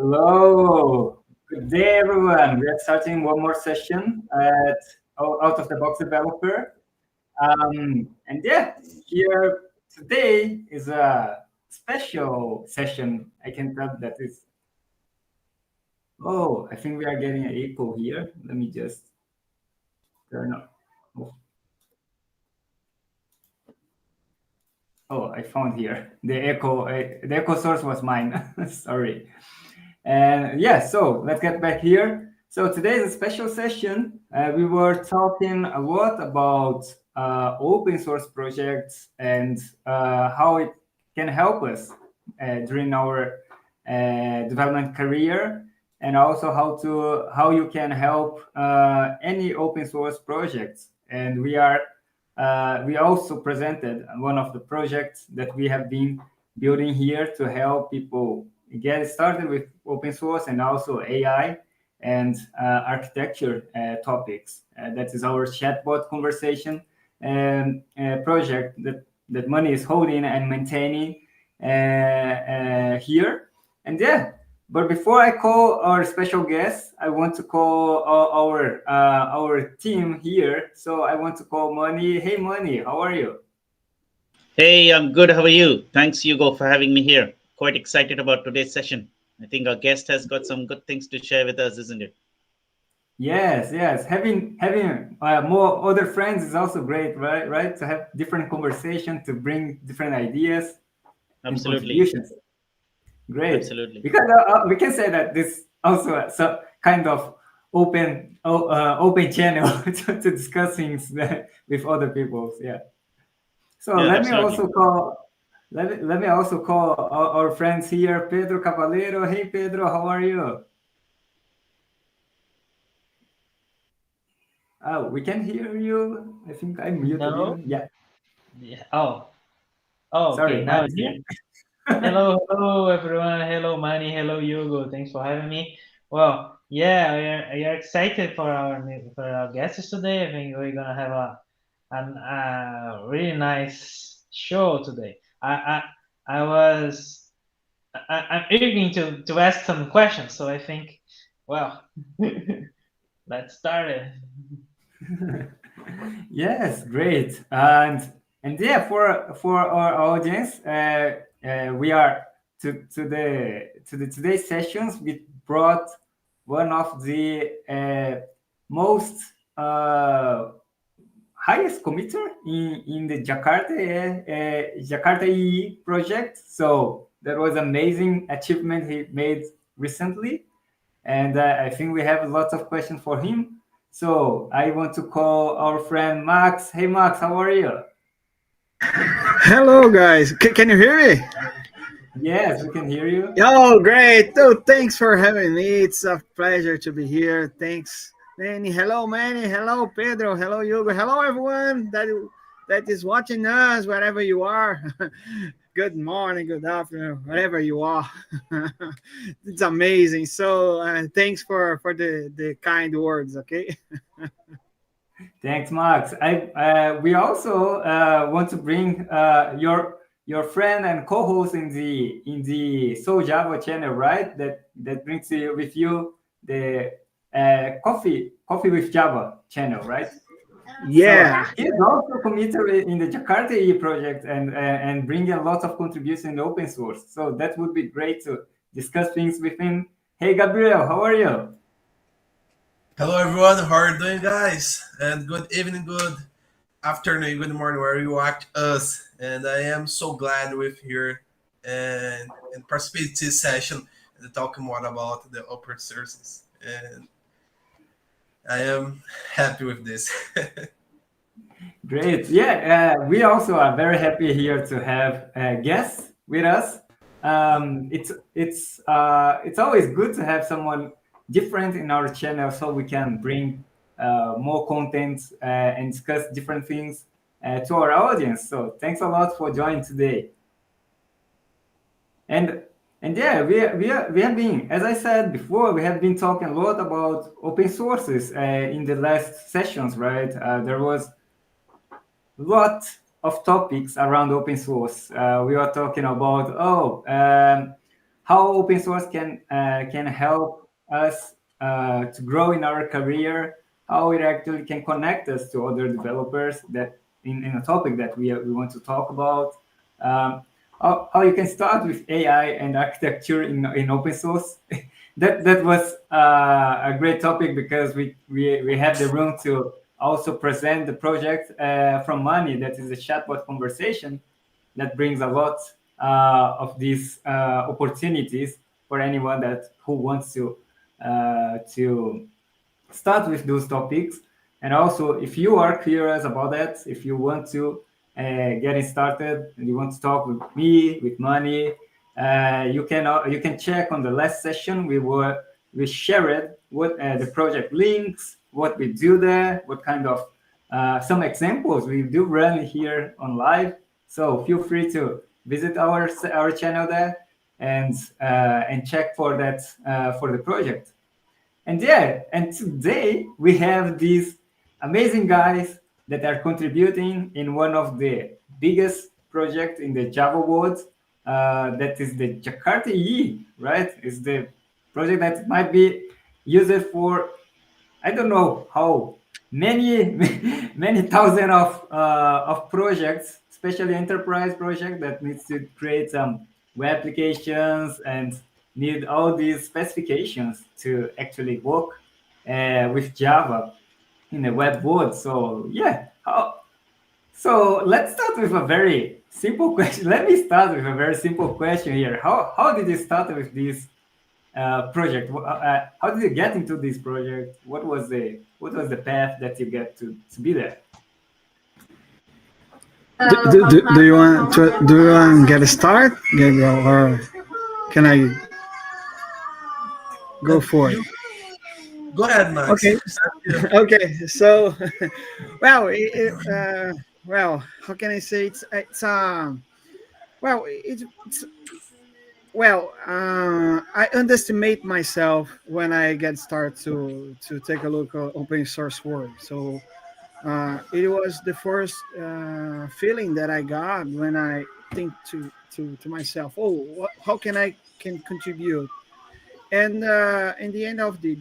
Hello, good day, everyone. We are starting one more session at Out of the Box Developer. And yeah, here today is a special session. I can tell that is. Oh, I think we are getting an echo here. Let me just turn off. Oh, I found here the echo. The echo source was mine. Sorry. And yeah, so let's get back here. So today is a special session. We were talking a lot about open source projects and how it can help us during our development career, and also how you can help any open source projects. And we also presented one of the projects that we have been building here to help people get started with open source and also AI and architecture topics. That is our chatbot conversation project that Money is holding and maintaining here. And yeah, but before I call our special guest, I want to call our team here. So I want to call Money. Hey, Money, how are you? Hey, I'm good. How are you? Thanks, Hugo, for having me here. Quite excited about today's session. I think our guest has got some good things to share with us, isn't it? Yes. Having more other friends is also great, right? Right, to have different conversation, to bring different ideas and Absolutely. contributions. Great, Absolutely. because we can say that this also some kind of open channel to discuss things with other people. Yeah. So Yeah, let me absolutely. also call. Let me also call our friends here, Pedro Caballero. Hey, Pedro, how are you? Oh, we can hear you. I think I muted No. you. Yeah. Yeah. Oh. Okay. Sorry, Now my it's here. mistake. Hello, everyone. Hello, Manny. Hello, Hugo. Thanks for having me. Well, yeah, we are excited for our guests today. I think we're gonna have a really nice show today. I was I'm eager to ask some questions, so I think, well, let's start it. Yes, great. And yeah, for our audience, we are to the today's sessions. We brought one of the most uh, highest committer in the Jakarta EE project. So that was amazing achievement he made recently, and I think we have lots of questions for him. So I want to call our friend Max. Hey Max, how are you? Hello, guys. Can you hear me? Yes, we can hear you. Oh, great. Oh, thanks for having me. It's a pleasure to be here. Thanks, Manny. Hello, Manny. Hello, Pedro. Hello, Hugo. Hello, everyone that is watching us, wherever you are. Good morning, good afternoon, wherever you are. It's amazing. So, thanks for the kind words, okay? Thanks, Max. I we also want to bring your friend and co-host in the Soul Java channel, right? That brings you with you the coffee with Java channel, right? So Yeah. he's also committed in the Jakarta E project and bringing a lot of contribution in open source. So that would be great to discuss things with him. Hey, Gabriel, how are you? Hello everyone, how are you doing guys? And good evening, good afternoon, good morning where you watch us. And I am so glad with here and participate this session and talk more about the open sources. And I am happy with this. Great. Yeah, we also are very happy here to have guests with us. It's always good to have someone different in our channel so we can bring more content and discuss different things to our audience. So thanks a lot for joining today. And and yeah, we have been, as I said before, we have been talking a lot about open sources in the last sessions, right? There was lot of topics around open source. We are talking about how open source can help us to grow in our career, how it actually can connect us to other developers that in a topic that we want to talk about. How you can start with AI and architecture in open source. That was a great topic because we have the room to also present the project from Money, that is a chatbot conversation that brings a lot of these opportunities for anyone that who wants to start with those topics. And also, if you are curious about that, if you want to getting started and you want to talk with me, with Money, you can check on the last session. We shared what the project links, what we do there, what kind of some examples we do run here on live. So feel free to visit our channel there and check for that for the project. And yeah, and today we have these amazing guys that are contributing in one of the biggest projects in the Java world. That is the Jakarta E, right? It's the project that might be used for I don't know how many many thousand of projects, especially enterprise project that needs to create some web applications and need all these specifications to actually work with Java in the web world. So yeah, so let's start with a very simple question. Let me start with a very simple question here. How did you start with this project? How did you get into this project? What was the path that you get to be there? Do you want to get a start, Gabriel, or can I go for it? Go ahead, Max. Okay. Okay. So, well, well, how can I say well, it's well, I underestimate myself when I get started to take a look at open source world. So it was the first feeling that I got when I think to myself, oh, how can contribute? And in the end of the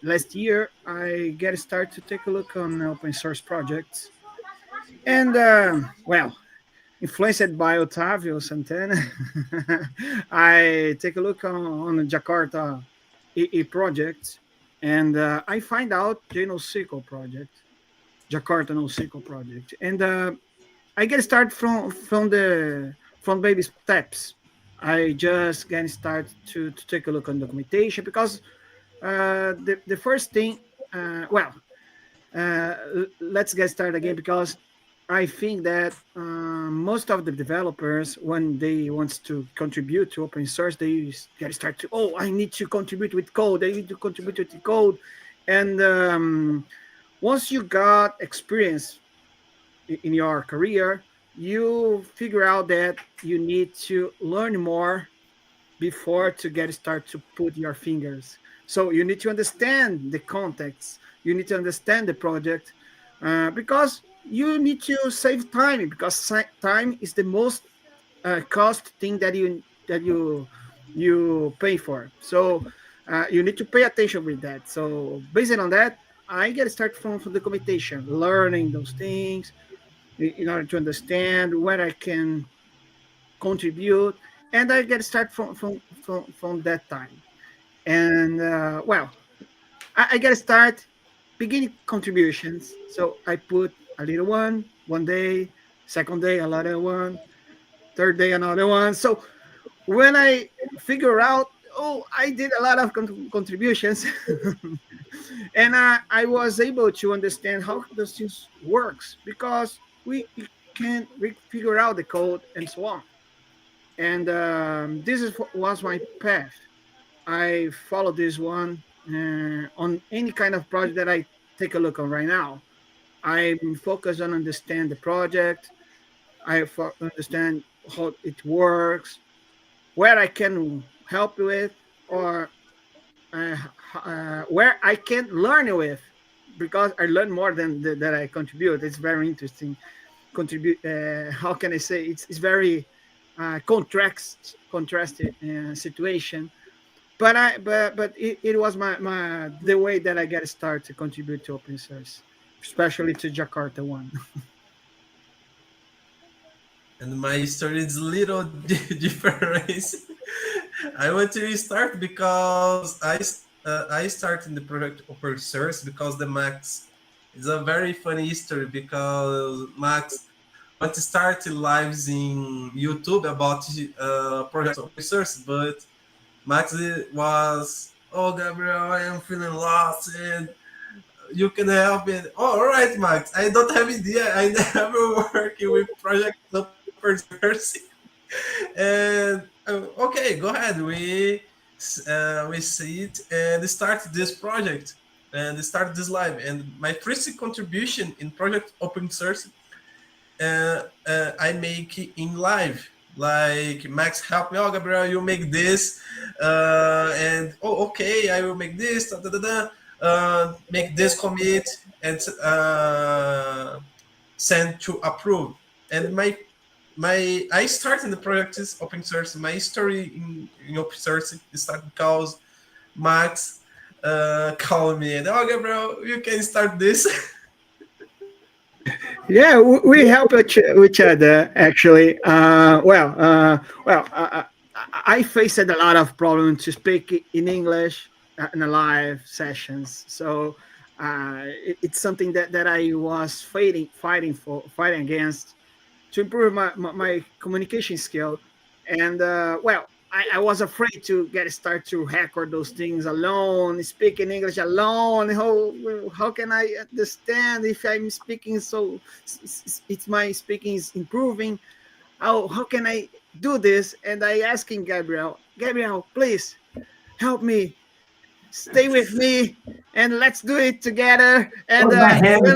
last year, I get started to take a look on open source projects, and well, influenced by Otavio Santana, I take a look on the Jakarta EE project, and I find out the NoSQL project, Jakarta NoSQL project, and I get started from baby steps. I just get started to take a look on documentation because the first thing, well, let's get started again because I think that most of the developers, when they wants to contribute to open source, they get start to, oh, I need to contribute with code. I need to contribute with the code, and once you got experience in your career, you figure out that you need to learn more before to get started to put your fingers. So you need to understand the context. You need to understand the project because you need to save time because time is the most cost thing that you pay for. So you need to pay attention with that. So based on that, I get started from the documentation, learning those things in order to understand where I can contribute, and I get started from that time. And well, I get start beginning contributions. So I put a little one day, second day another one, third day another one. So when I figure out, oh, I did a lot of contributions, and I was able to understand how those things works because we can figure out the code and so on. And this was my path. I follow this one on any kind of project that I take a look on right now. I'm focused on understand the project. Understand how it works, where I can help with, or uh, where I can learn with, because I learn more than that I contribute. It's very interesting. Contribute. How can I say? It's very contrasted situation. But it was the way that I get started to contribute to open source, especially to Jakarta one. And my story is little different. I want to restart because I started the project open source because the Max is a very funny history because Max want to start lives in YouTube about project open source, but Max was, oh Gabriel, I am feeling lost and you can help me. Oh, all right, Max. I don't have idea. I never worked with project open source. And okay, go ahead. We see it and start this project and start this live. And my first contribution in project open source, I make in live. Like Max, help me. Oh, Gabriel, you make this, and oh, okay, I will make this. Da, da, da, da, make this commit and send to approve. And my I started the project is open source. My story in open source started because Max called me and, oh Gabriel, you can start this. Yeah, we help each other actually. I faced a lot of problems to speak in English in the live sessions. So it's something that I was fighting against to improve my communication skill. And I was afraid to get started to record those things alone, speaking English alone. How can I understand if I'm speaking so it's my speaking is improving? How can I do this? And I asking Gabriel, please help me, stay with me, and let's do it together. And Hold my hand.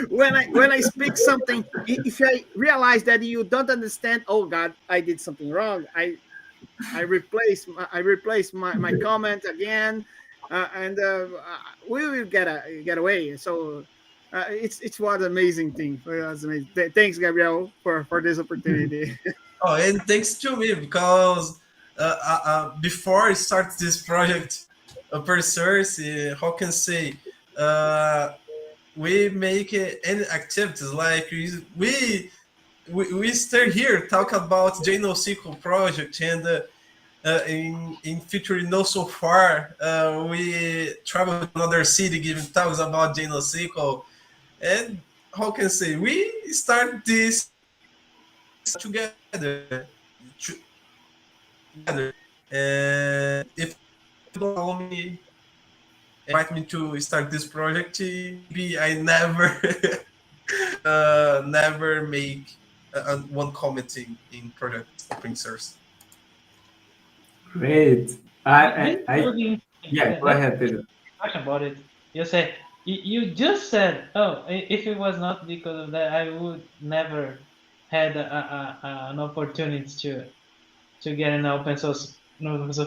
when I when I speak something, if I realize that you don't understand, oh God, I did something wrong. I replace my comment again, and we will get away. So it's what amazing thing for us. Amazing. Thanks, Gabriel, for this opportunity. Oh, and thanks to me because before I start this project, open source, how can I say, uh, we make any activities like we stay here talk about JNoSQL project and in future no so far we travel to another city giving talks about JNoSQL and how can I say we start this together together. And if you don't allow me, invite me to start this project, maybe I never, never make one comment in project open source. Great. Yeah, go That's ahead, Pedro. much about it. You say you just said, oh, if it was not because of that, I would never had an opportunity to get an open source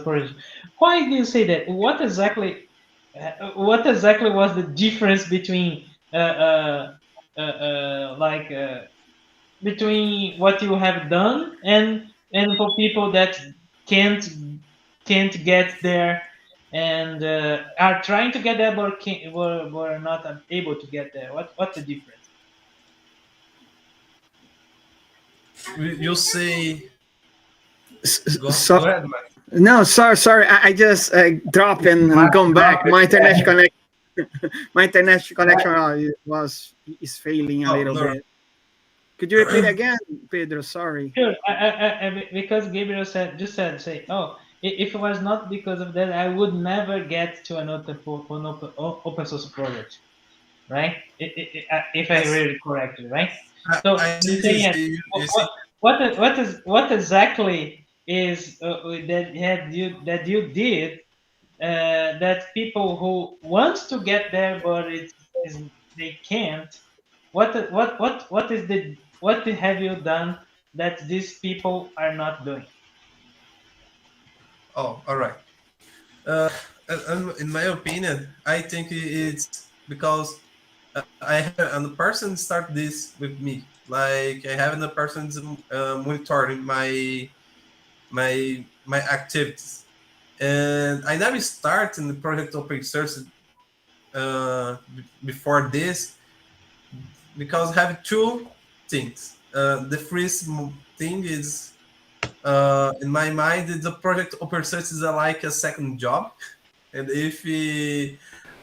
project. Why do you say that? What exactly was the difference between like between what you have done and for people that can't can't get there and are trying to get there but were not able to get there? What's the difference? You say, So go ahead, Max. no, sorry. I just dropped and come back. My internet connection is failing a No, little no. bit. Could you repeat again, Pedro? Sorry. Sure, because Gabriel said, say, oh, if it was not because of that, I would never get to an open source project, right? If I Yes. read it correctly, right? So I you see say this. yes. What exactly is that you did that people who want to get there but they can't? What have you done that these people are not doing? Oh, all right. Uh, in my opinion, I think it's because I have a person start this with me. Like I have a person monitoring my activities, and I never start in the project open source before this because I have two things. The first thing is in my mind, the project open source is like a second job, and if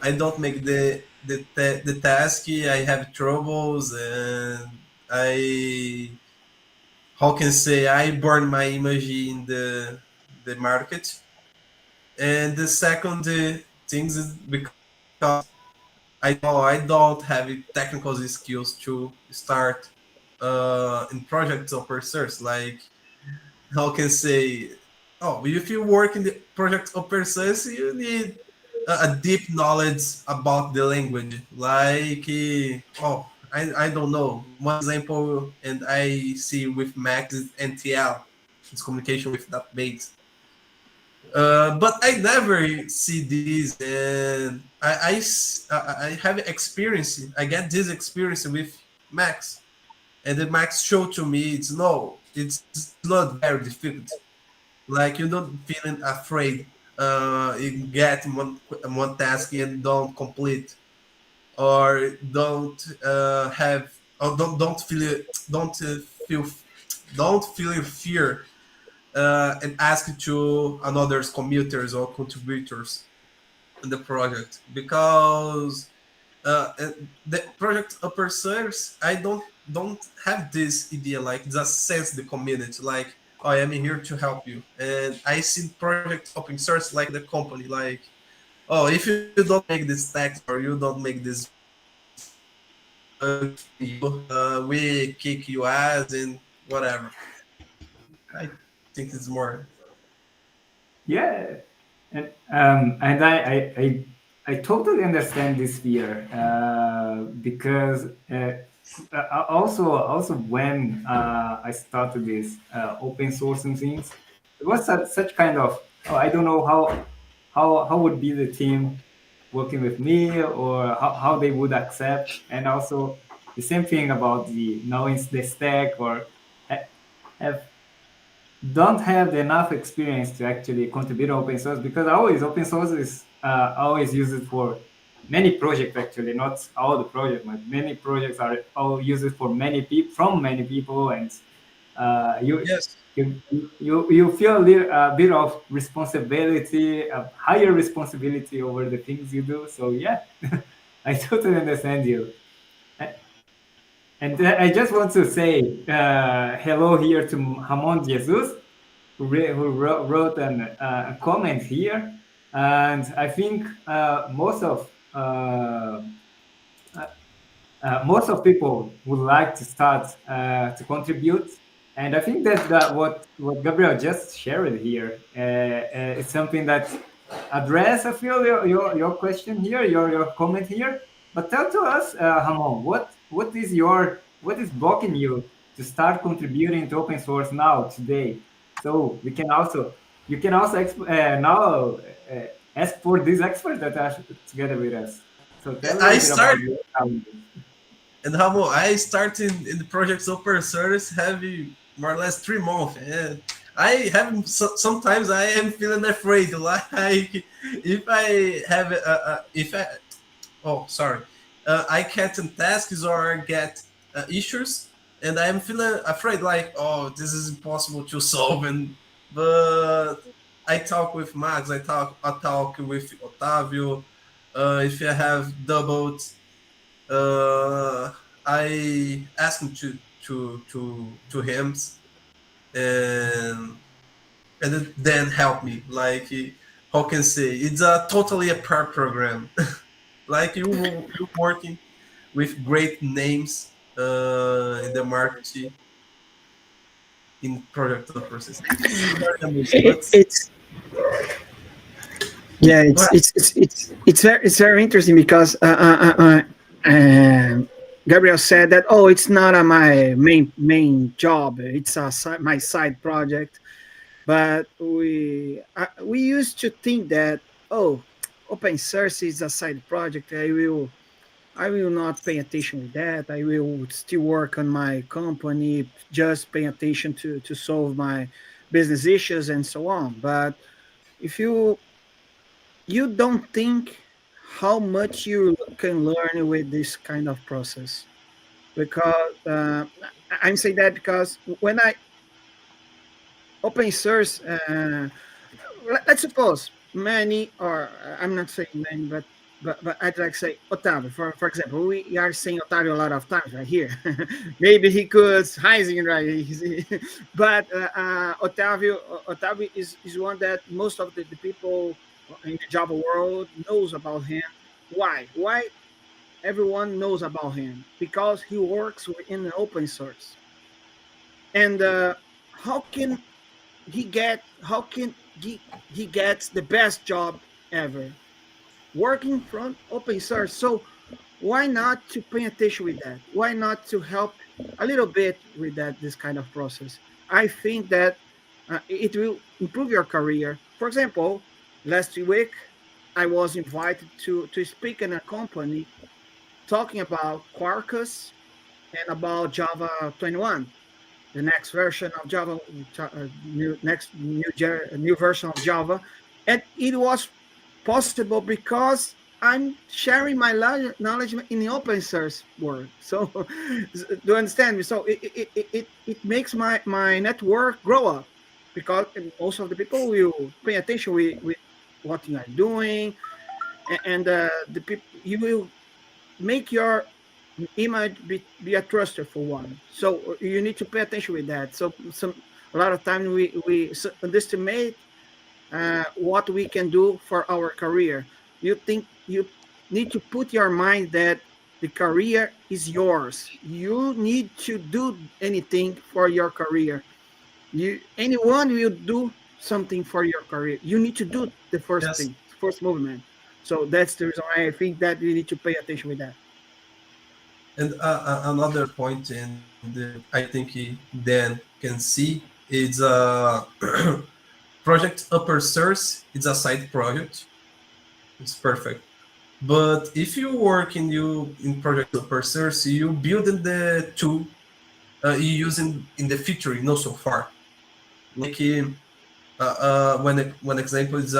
I don't make the task, I have troubles, and I how can say I burn my image in the market. And the second things is because I don't have technical skills to start in projects open source. Like how can say, oh, if you work in the project open source, you need a deep knowledge about the language. Like I don't know. One example, and I see with Max is NTL. It's communication with database. But I never see this, and I have experience. I get this experience with Max, and the Max showed to me it's not very difficult. Like you don't feeling afraid. You get one task and don't complete, or don't feel don't feel fear and ask to another's commuters or contributors in the project because the project upper serves I don't have this idea like just sense the community like I am here to help you, and I see project open source like the company like, oh, if you don't make this text or you don't make this you we kick you ass and whatever. I think it's more. Yeah, and I totally understand this fear because also when I started this open sourcing things, it was such kind of, oh, I don't know how would be the team working with me, or how they would accept, and also the same thing about the knowing the stack, or have don't have enough experience to actually contribute open source, because always open source is always used for many projects, actually not all the projects, but many projects are all used for many people, from many people, and you Yes. you feel a bit of responsibility, a higher responsibility over the things you do. So yeah, I totally understand you. And I just want to say hello here to Ramon Jesus, who wrote a comment here. And I think most of people would like to start to contribute. And I think that what Gabriel just shared here is something that address, I feel, your question here, your comment here. But tell to us, Ramon, what is blocking you to start contributing to open source now today? So we can also you can also now ask for these experts that are together with us. So tell a I little bit about start your challenges. and how I started in the project's open source having more or less 3 months, and I have sometimes I am feeling afraid like if I have if I oh sorry I get some tasks or get issues, and I am feeling afraid like, oh, this is impossible to solve. And but I talk with Max, I talk with Otavio. If I have doubled, uh, I ask him to him, and then help me. Like how can I say it's a totally a pair program. Like you working with great names in the market in product process. This is very amazing. But It's yeah, go ahead. it's very interesting because Gabriel said that, oh, it's not my main job, it's my side project. But we used to think that, oh, open source is a side project. I will not pay attention with that. I will still work on my company, just pay attention to solve my business issues and so on. But if you don't think how much you can learn with this kind of process, because I'm saying that because when I open source, let's suppose many, or I'm not saying many, but I'd like to say Otávio. For example, we are saying Otávio a lot of times right here. Maybe he could Heising right, but Otávio is one that most of the people in the Java world knows about him. Why? Why everyone knows about him? Because he works in the open source. And how can how can he gets the best job ever working from open source? So why not to pay attention with that? Why not to help a little bit with that, this kind of process? I think that it will improve your career. For example, last week I was invited to speak in a company talking about Quarkus and about Java 21, the next version of Java, new version of Java, and it was possible because I'm sharing my knowledge in the open source world. So, do you understand me? So it makes my network grow up because most of the people will pay attention with what you are doing, and the people you will make your image be a trusted for one. So you need to pay attention with that. So a lot of times we underestimate what we can do for our career. You think you need to put your mind that the career is yours. You need to do anything for your career. You anyone will do something for your career. You need to do the first Yes. thing, first movement. So that's the reason why I think that we need to pay attention with that. And another point, and I think Dan can see, it's project upper source. It's a side project. It's perfect. But if you work in project upper source, you build in the tool you use in the future, so far. Like one example is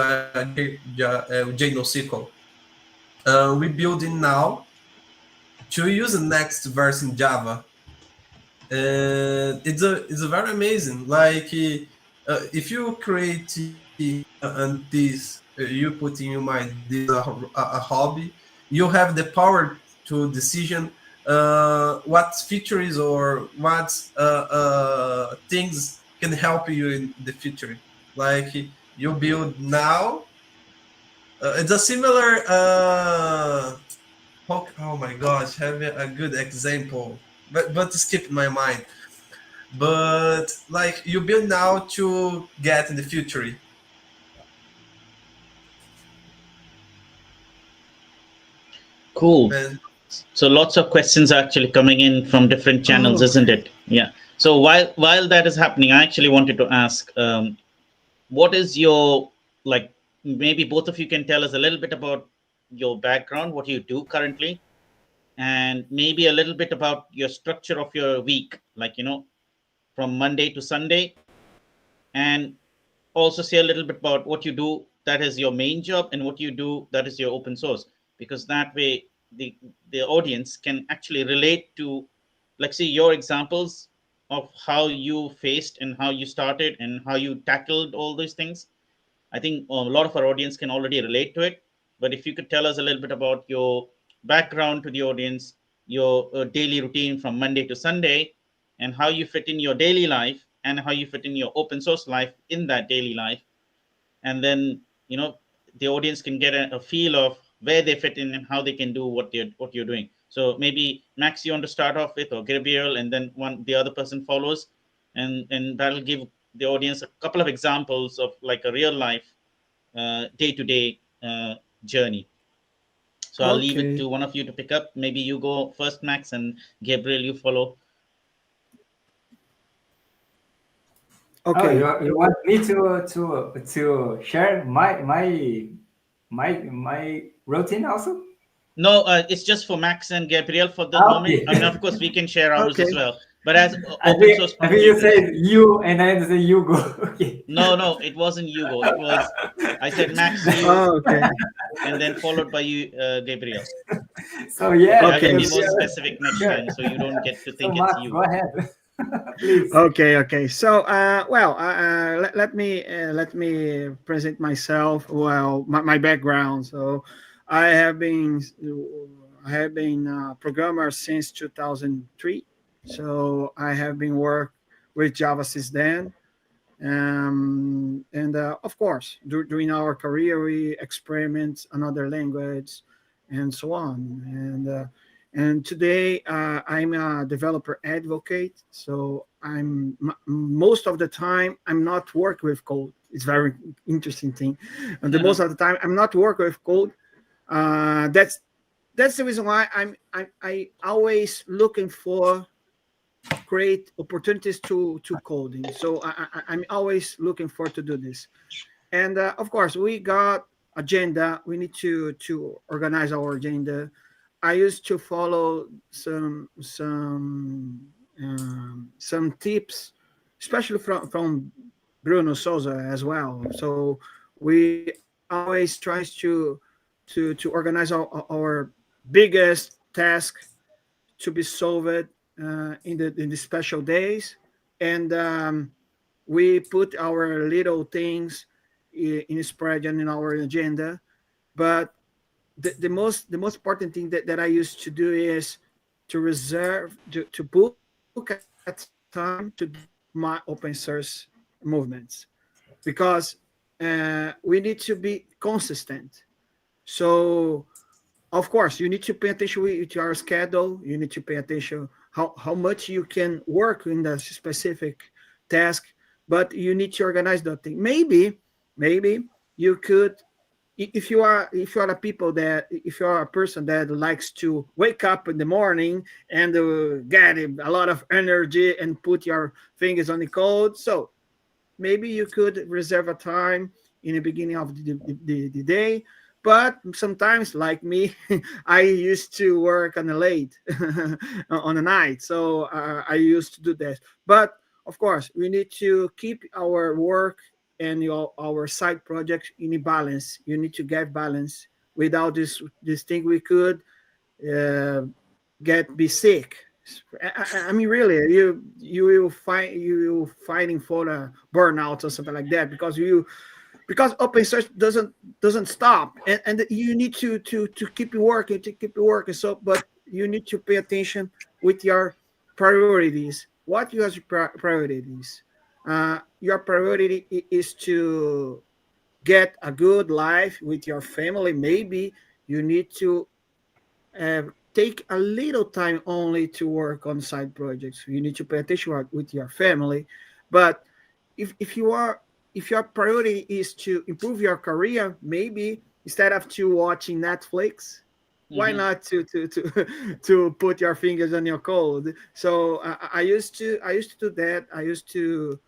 JNoSQL. We building now to use the next verse in Java, and it's a very amazing. Like if you create and this you put in your mind this a hobby, you have the power to decision what features or what things can help you in the future. Like you build now, it's a similar. Oh my gosh, having a good example, but skip my mind. But like you build now to get in the future. Cool. And So lots of questions are actually coming in from different channels, Oh, isn't it? Yeah. So while that is happening, I actually wanted to ask, what is your, like, maybe both of you can tell us a little bit about your background, what you do currently, and maybe a little bit about your structure of your week, like, from Monday to Sunday, and also say a little bit about what you do that is your main job and what you do that is your open source, because that way the audience can actually relate to, like, say, your examples of how you faced and how you started and how you tackled all these things. I think a lot of our audience can already relate to it. But if you could tell us a little bit about your background to the audience, your daily routine from Monday to Sunday, and how you fit in your daily life and how you fit in your open source life in that daily life, and then the audience can get a feel of where they fit in and how they can do what you're doing. So maybe Max, you want to start off with, or Gabriel, and then the other person follows, and that'll give the audience a couple of examples of like a real life day-to-day journey. So I'll leave it okay, to one of you to pick up. Maybe you go first, Max, and Gabriel, you follow. Oh, okay. you want me to share my routine also? No, it's just for Max and Gabriel for the moment. Okay. I mean, of course, we can share ours as Okay. well. But as I open think source I think you contributors, said you and I say you go. Okay. no, no, it wasn't Hugo. It was I said Max, you, Oh, okay. and then followed by you, Gabriel. So yeah, I will Okay. be so more yeah, specific next sure. time, so you don't get to So think it's Max, go Hugo. ahead, please. Okay, okay. So, let me present myself. Well, my background. So, I have been programmer since 2003. So I have been work with Java since then. And of course, during our career, we experiment another language, and so on. And today, I'm a developer advocate. So most of the time I'm not work with code. It's very interesting thing. And the most of the time I'm not work with code. That's the reason why I always looking for create opportunities to coding. So I'm always looking forward to do this. And of course, we got agenda. We need to organize our agenda. I used to follow some tips, especially from Bruno Souza as well. So we always tries to organize our biggest task to be solved in the special days, and we put our little things in a spread and in our agenda. But the most important thing that I used to do is to reserve to book a time to do my open source movements, because we need to be consistent. So of course, you need to pay attention with your schedule. You need to pay attention how much you can work in the specific task, but you need to organize that thing. Maybe you could, if you are a people that if you are a person that likes to wake up in the morning and get a lot of energy and put your fingers on the code. So maybe you could reserve a time in the beginning of the day. But sometimes, like me, I used to work on the late on the night, so I used to do that. But of course, we need to keep our work and our side projects in a balance. You need to get balance. Without this thing, we could uh, get be sick. I mean, really, you will fighting for a burnout or something like that, because open source doesn't stop, and you need to keep it working, So, but you need to pay attention with your priorities. What your priorities? Your priority is to get a good life with your family. Maybe you need to take a little time only to work on side projects. You need to pay attention with your family. But if you are if your priority is to improve your career, maybe instead of to watching Netflix, why Hmm. not to put your fingers on your code? So I used to do that. I used to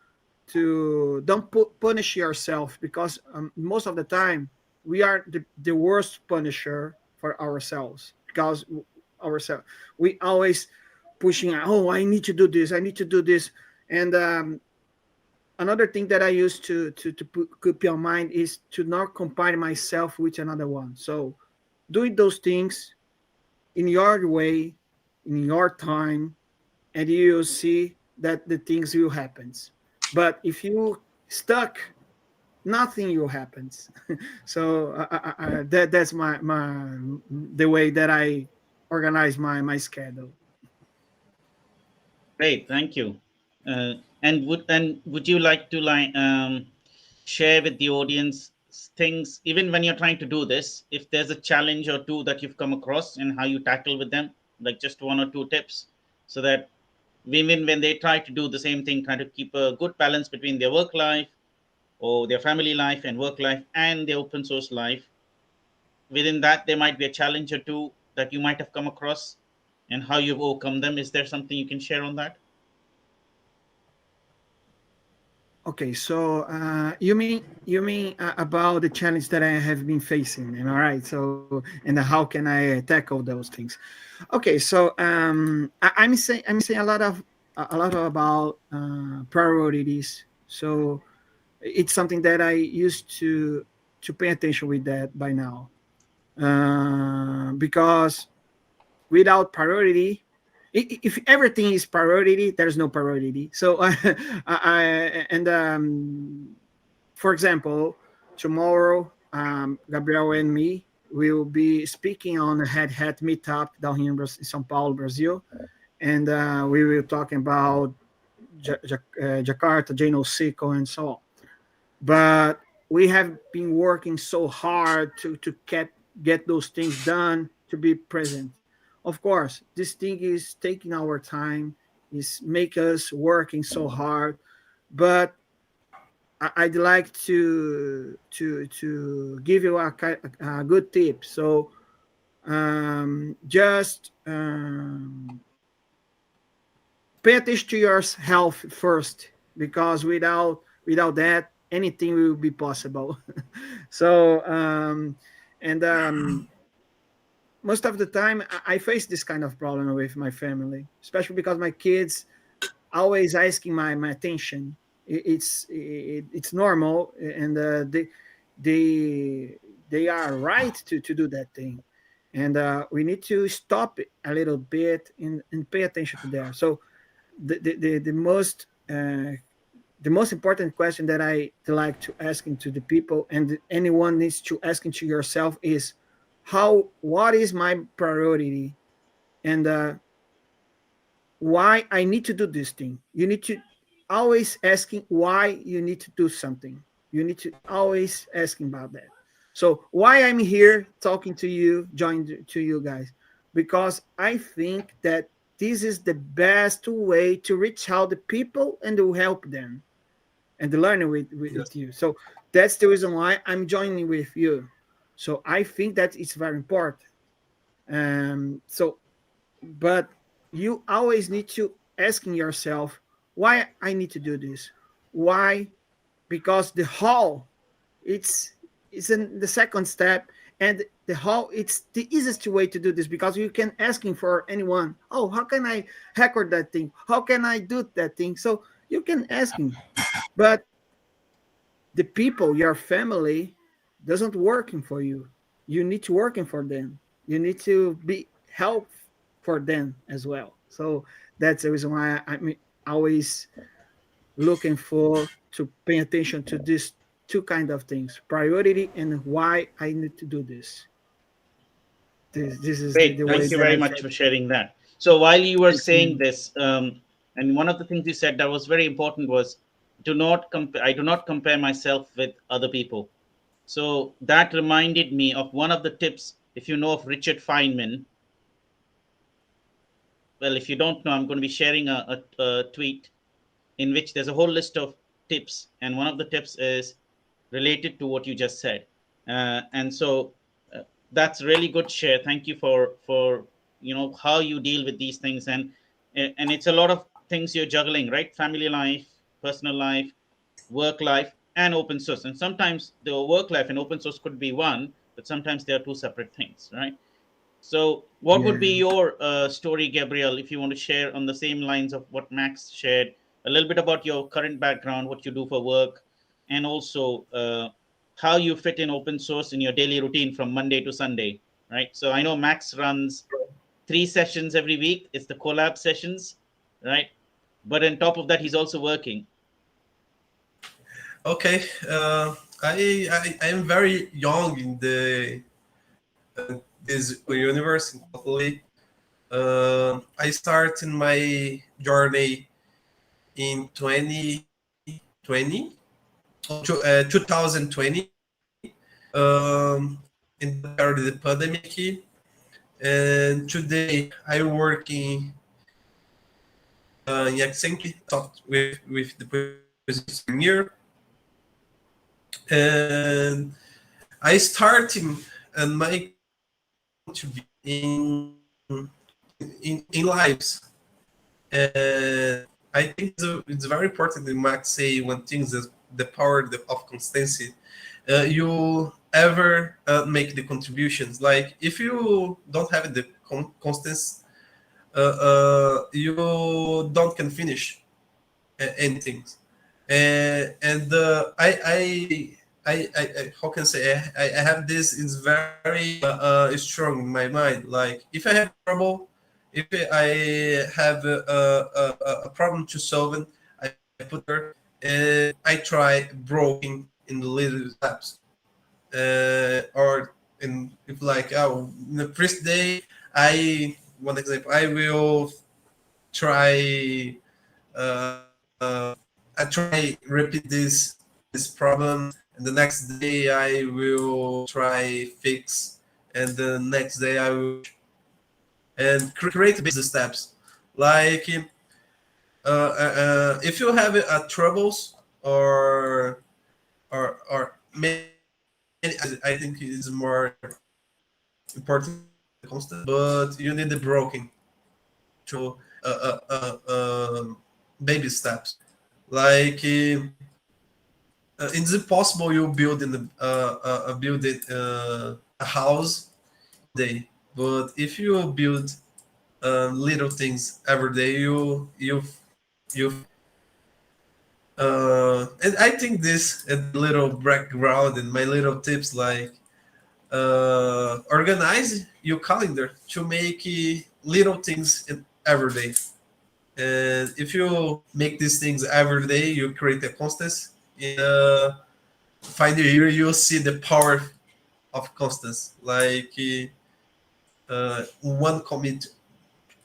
don't punish yourself, because most of the time we are the worst punisher for ourselves, because ourselves we always pushing, oh, I need to do this, I need to do this. And another thing that I used to keep your mind is to not compare myself with another one. So doing those things in your way, in your time, and you will see that the things will happen. But if you stuck, nothing will happen. So that's my the way that I organize my schedule. Great, thank you. And would you like to share with the audience things, even when you're trying to do this, if there's a challenge or two that you've come across and how you tackle with them, like just one or two tips, so that women, when they try to do the same thing, try to keep a good balance between their work life or their family life and work life and their open source life, within that there might be a challenge or two that you might have come across and how you've overcome them. Is there something you can share on that? Okay, so you mean about the challenge that I have been facing, and all right. So and how can I tackle those things? Okay, so I'm saying a lot about priorities. So it's something that I used to pay attention with that by now, because without priority, if everything is priority, there's no priority. So and for example, tomorrow, Gabriel and me will be speaking on a head hat meetup down here in São Paulo, Brazil, and we will talk about Jakarta, Jano Seco, and so on. But we have been working so hard to get those things done, to be present. Of course, this thing is taking our time, is make us working so hard, but I'd like to give you a good tip. So just pay attention to your health first, because without that, anything will be possible. So and most of the time, I face this kind of problem with my family, especially because my kids always asking my attention. It's normal, and they they are right to do that thing, and we need to stop it a little bit and pay attention to that. So the most important question that I like to asking to the people, and anyone needs to asking to yourself, is how what is my priority, and why I need to do this thing. You need to always asking why you need to do something. You need to always asking about that. So why I'm here talking to you, join to you guys, because I think that this is the best way to reach out the people and to help them and learn with you. So that's the reason why I'm joining with you. So I think that it's very important. So but you always need to asking yourself why I need to do this. Why? Because the how, it's it's in the second step, and the how, it's the easiest way to do this, because you can asking for anyone, oh, how can I record that thing, how can I do that thing. So you can asking, but the people, your family, doesn't working for you. You need to working for them. You need to be help for them as well. So that's the reason why I'm always looking for to pay attention to these two kind of things: priority and why I need to do this. This is Great. the way Thank you that I very try. much for sharing that. So while you were Thank saying you. this, and one of the things you said that was very important was, do not compare. I do not compare myself with other people. So that reminded me of one of the tips. If you know of Richard Feynman, well, if you don't know, I'm going to be sharing a tweet in which there's a whole list of tips, and one of the tips is related to what you just said. And so that's really good share. Thank you for how you deal with these things, and it's a lot of things you're juggling, right? Family life, personal life, work life, and open source. And sometimes the work life and open source could be one, but sometimes they are two separate things, right? So, what would be Yeah. your story, Gabriel, if you want to share on the same lines of what Max shared, a little bit about your current background, what you do for work, and also how you fit in open source in your daily routine from Monday to Sunday, right? So, I know Max runs 3 sessions every week. It's the collab sessions, right? But on top of that, he's also working. Okay, I am very young in the this universe totally. I started my journey in 2020, 2020, in the period of the pandemic, and today I work in Accenture with the position here, and I starting and my to be in lives, and I think it's very important in Max say one thing is the power of constancy. You ever make the contributions. Like if you don't have the constance, you don't can finish anything. And I how can I say I have this is very strong in my mind. Like if I have trouble, if I have a problem to solve it, I put there and I try broken in the little steps. Or in if like in the first day, I one example I will try I try repeat this problem, and the next day I will try fix, and the next day I will and create business steps. Like if you have troubles or many, I think it is more important constant, but you need the broken to baby steps. Like it's impossible you build in the build it a house day, but if you build little things every day, you and I think this and little background and my little tips like organize your calendar to make little things in every day. And if you make these things every day, you create a constance. In final year, you'll see the power of constance. Like one commit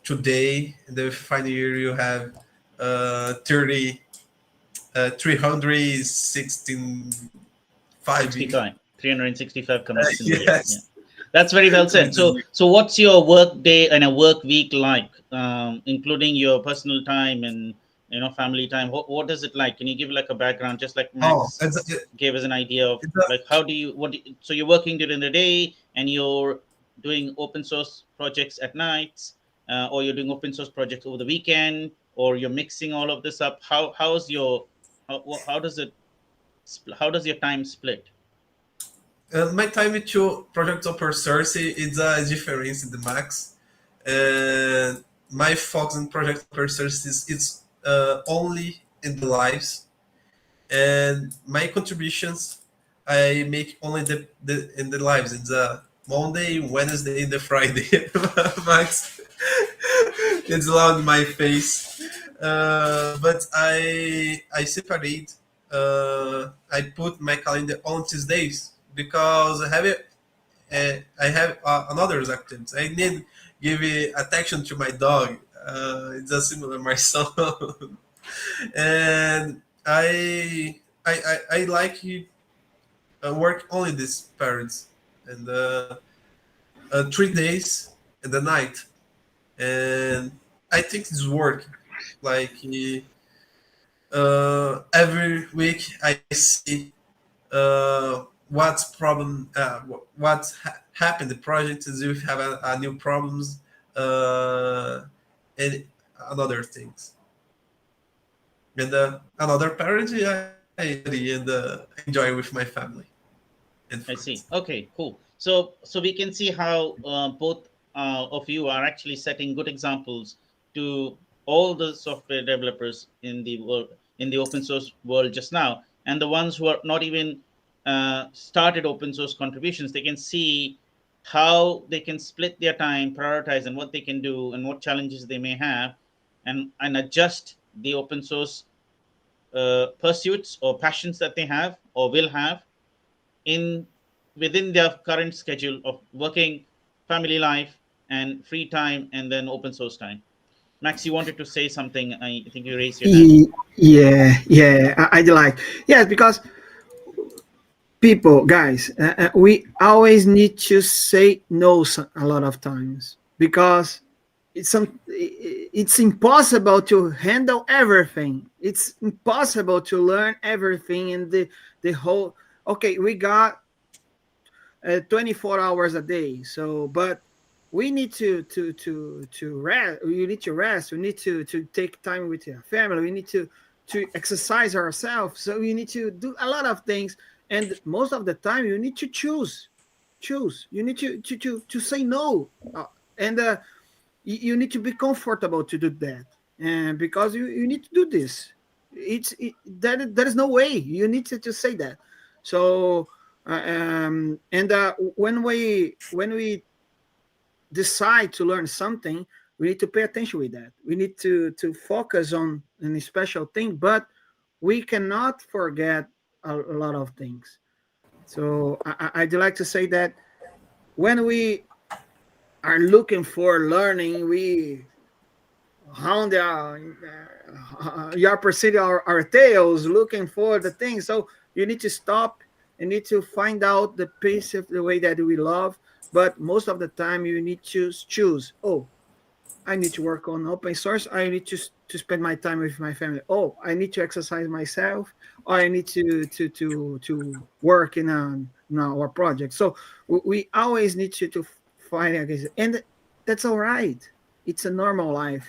today, in the final year, you have 30, 365 365 commits in the year. Yeah. yes. That's very well said. So what's your work day and a work week like, including your personal time and family time? What is it like? Can you give like a background, just like Oh, Max gave us an idea of like how do you so you're working during the day and you're doing open source projects at nights, or you're doing open source projects over the weekend, or you're mixing all of this up. How's your how does it how does your time split? my time with your project open source is a difference in the max. And my focus in project open source is it's only in the lives, and my contributions I make only the in the lives. It's a Monday, Wednesday, and the Friday. Max, it's loud in my face. But I separate. I put my calendar on Tuesdays because I have another activities. I need give attention to my dog. It's a similar my son, and I like work only these parents and 3 days and the night, and I think it's work. Like every week I see what's problem, happened. The project is if have a new problems and another things. And another parent, I study and enjoy with my family and I see. friends. Okay, cool. So we can see how both of you are actually setting good examples to all the software developers in the world, in the open source world just now, and the ones who are not even started open source contributions. They can see how they can split their time, prioritize, and what they can do, and what challenges they may have, and adjust the open source pursuits or passions that they have or will have in within their current schedule of working, family life, and free time, and then open source time. Max, you wanted to say something. I think you raised your hand. Yeah, I'd like, yes, because people, guys, we always need to say no a lot of times because it's impossible to handle everything. It's impossible to learn everything in the whole. Okay, we got 24 hours a day. So, but we need to rest. You need to rest. We need to take time with your family. We need to exercise ourselves. So you need to do a lot of things, and most of the time you need to choose. You need to say no, and you need to be comfortable to do that, and because you need to do this. That there is no way you need to say that. So and when we decide to learn something, we need to pay attention with that. We need to focus on a special thing, but we cannot forget a lot of things. So I'd like to say that when we are looking for learning, we hound your pursuit our tails looking for the thing. So you need to stop. You need to find out the pace of the way that we love. But most of the time, you need to choose. Oh, I need to work on open source. I need to spend my time with my family. Oh, I need to exercise myself. Or I need to work in our project. So we always need to fight against it, and that's all right. It's a normal life.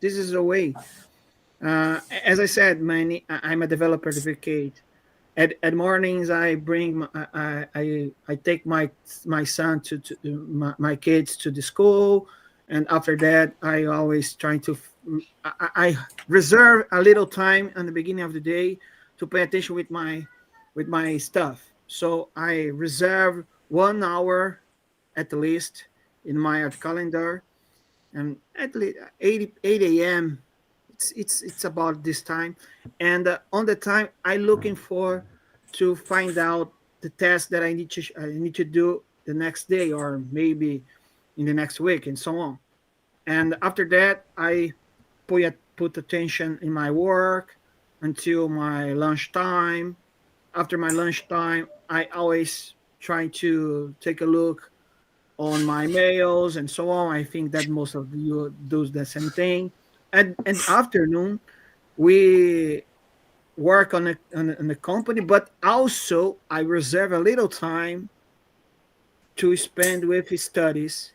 This is the way. As I said, I'm a developer advocate. At mornings, I bring I take my son to my kids to the school, and after that, I always try to I reserve a little time in the beginning of the day to pay attention with my stuff. So I reserve 1 hour at least in my calendar, and at least 8 a.m. It's about this time, and on the time I looking for to find out the test that I need to do the next day or maybe in the next week and so on. And after that, I put attention in my work until my lunchtime. After my lunchtime, I always try to take a look on my mails and so on. I think that most of you do the same thing. And afternoon, we work on the company, but also I reserve a little time to spend with his studies.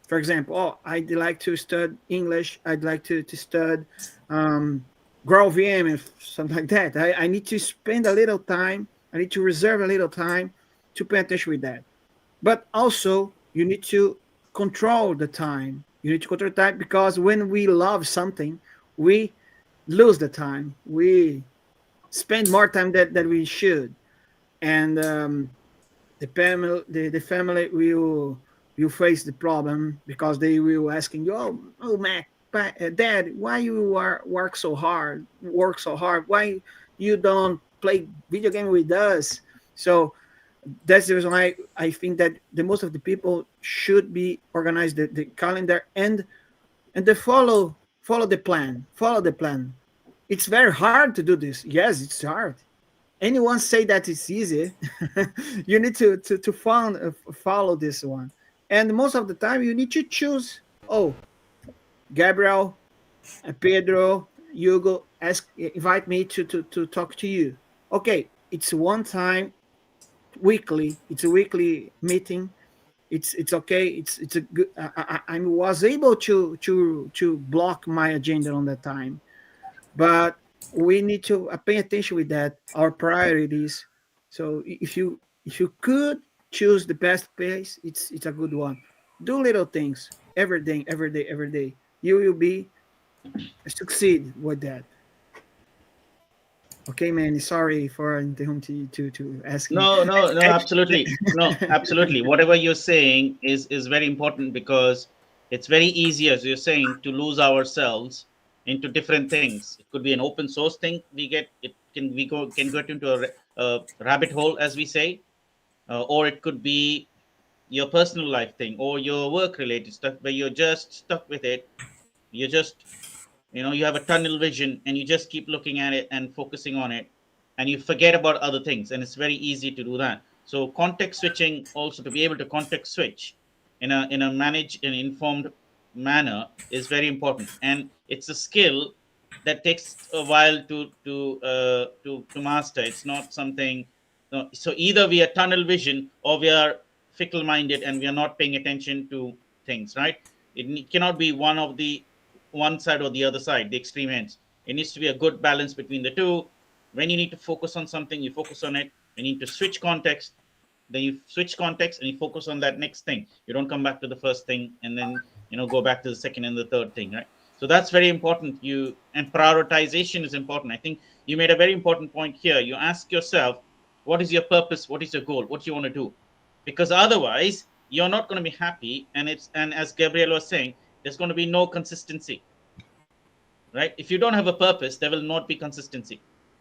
For example, oh, I'd like to study English. I'd like to study um, Grow VM and something like that. I need to spend a little time. I need to reserve a little time to pay attention with that. But also, you need to control the time. You need to control the time because when we love something, we lose the time. We spend more time that we should, and the family will face the problem because they will asking you, oh Mac, Dad, why you work so hard? Why you don't play video game with us? So that's the reason why I think that the most of the people should be organized the calendar and they follow the plan. Follow the plan. It's very hard to do this. Yes, it's hard. Anyone say that it's easy? You need to follow this one, and most of the time you need to choose. Oh, Gabriel, Pedro, Hugo, invite me to talk to you. Okay, it's one time weekly. It's a weekly meeting. It's okay. It's a good. I was able to block my agenda on that time, but we need to pay attention with that our priorities. So if you could choose the best place, it's a good one. Do little things every day, every day, every day. You will be succeed with that. Okay, man. Sorry for interrupting you to asking. No, absolutely. No, absolutely. Whatever you're saying is very important because it's very easy, as you're saying, to lose ourselves into different things. It could be an open source thing. We can get into a rabbit hole, as we say, or it could be your personal life thing or your work related stuff where you're just stuck with it. You're just you have a tunnel vision and you just keep looking at it and focusing on it, and you forget about other things, and it's very easy to do that. So context switching, also to be able to context switch in a managed and informed manner, is very important, and it's a skill that takes a while to master. It's not something. So either we are tunnel vision or we are fickle minded and we are not paying attention to things, right? It cannot be one side or the other side, the extreme ends. It needs to be a good balance between the two. When you need to focus on something, you focus on it. When you need to switch context, then you switch context and you focus on that next thing. You don't come back to the first thing and then go back to the second and the third thing, right? So that's very important. And prioritization is important. I think you made a very important point here. You ask yourself, what is your purpose? What is your goal? What do you want to do? Because otherwise you're not going to be happy. And as Gabriel was saying, there's going to be no consistency, right? If you don't have a purpose, there will not be consistency.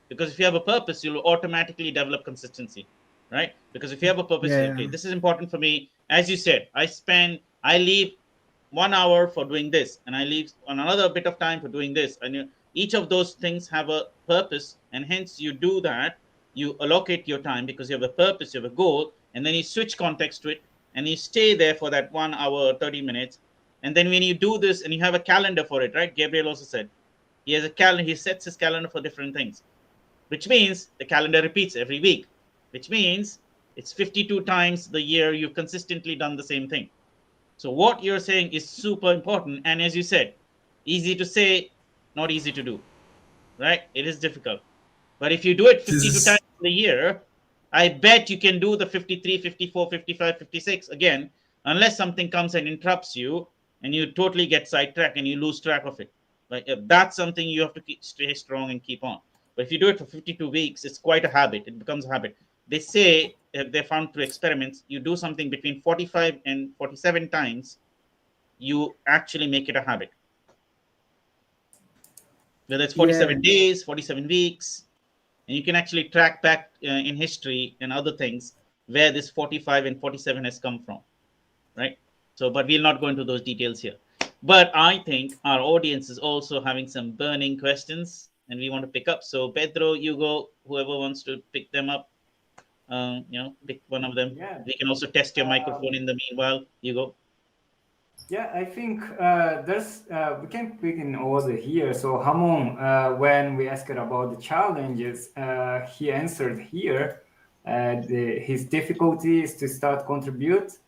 Because if you have a purpose, you'll automatically develop consistency, right? Because if you have a purpose, okay, this is important for me. As you said, I leave 1 hour for doing this, and I leave on another bit of time for doing this. And each of those things have a purpose, and hence you do that. You allocate your time because you have a purpose, you have a goal, and then you switch context to it, and you stay there for that 1 hour, 30 minutes. And then when you do this, and you have a calendar for it, right? Gabriel also said he has a calendar. He sets his calendar for different things, which means the calendar repeats every week, which means it's 52 times the year you've consistently done the same thing. So what you're saying is super important. And as you said, easy to say, not easy to do, right? It is difficult. But if you do it 52 times a year, I bet you can do the 53, 54, 55, 56 again, unless something comes and interrupts you and you totally get sidetracked and you lose track of it. Like that's something you have to stay strong and keep on. But if you do it for 52 weeks, it's quite a habit. It becomes a habit. They say they found through experiments, you do something between 45 and 47 times, you actually make it a habit. Whether it's 47 days, 47 weeks, and you can actually track back in history and other things where this 45 and 47 has come from, right? So, but we'll not go into those details here. But I think our audience is also having some burning questions, and we want to pick up. So, Pedro, Hugo, whoever wants to pick them up, pick one of them. Yeah. We can also test your microphone in the meanwhile. Hugo. Yeah, I think we can pick in order here. So Hamon, when we asked about the challenges, he answered here. His difficulty is to start contribute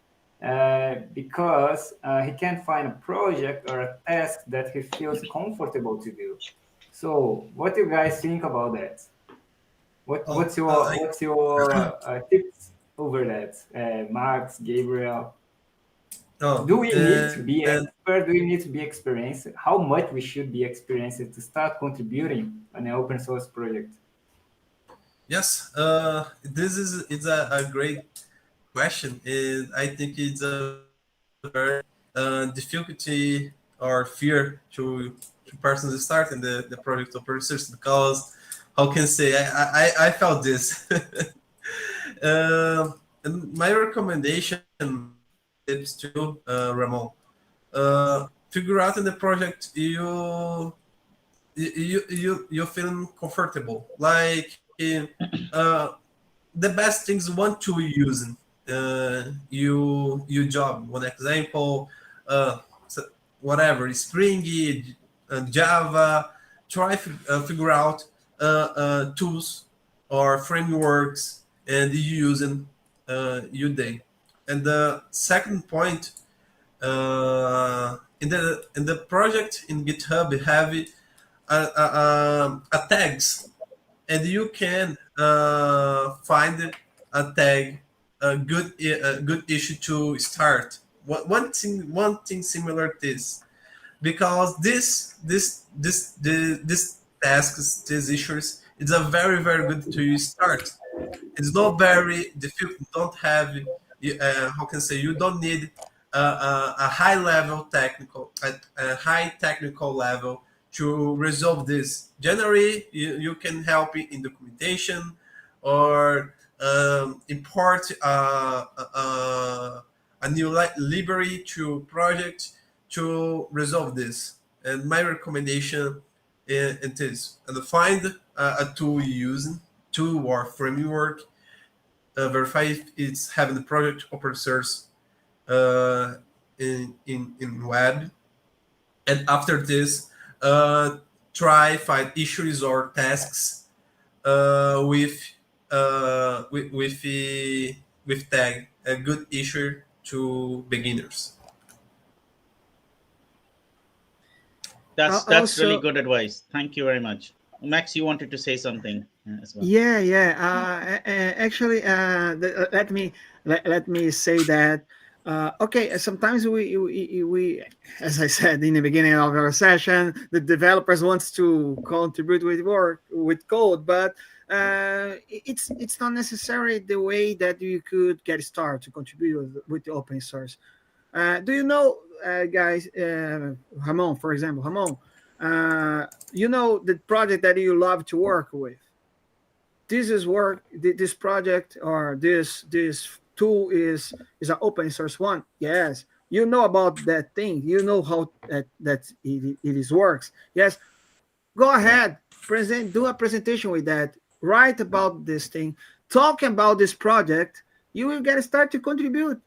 because he can't find a project or a task that he feels comfortable to do. So, what do you guys think about that? What's your tips over that, Max, Gabriel? Do we need to be expert? Do we need to be experienced? How much we should be experienced to start contributing on an open source project? Yes, it's a great question, and I think it's a very difficulty or fear to persons starting the project of research, because how can I say I felt this. And my recommendation is to Ramon, figure out in the project you feeling comfortable, like the best things want to using you job. One example, whatever, Spring, Java. Try figure out tools or frameworks and using day. And the second point, in the project in GitHub, we have a tags, and you can find a tag, a good issue to start. One thing similar to this, because this tasks, these issues, it's a very good to start. It's not very difficult. Don't have how can I say, you don't need a high level technical, a high technical level to resolve this. Generally, you can help in documentation or import a new library to project to resolve this. And my recommendation it is, and find a tool you using, tool or framework, verify if it's having the project open source in web, and after this, try find issues or tasks with tag a good issue to beginners. That's really Also, good advice. Thank you very much. Max, you wanted to say something as well. yeah. Actually, let me say that. Okay, sometimes we, as I said in the beginning of our session, the developers wants to contribute with work with code, but it's not necessarily the way that you could get started to contribute with the open source. Do you know, guys, Ramon, for example, Ramon, you know the project that you love to work with. This is work. This project or this tool is an open source one. Yes, you know about that thing. You know how it is works. Yes, go ahead, present, do a presentation with that. Write about this thing. Talk about this project. You will get start to contribute.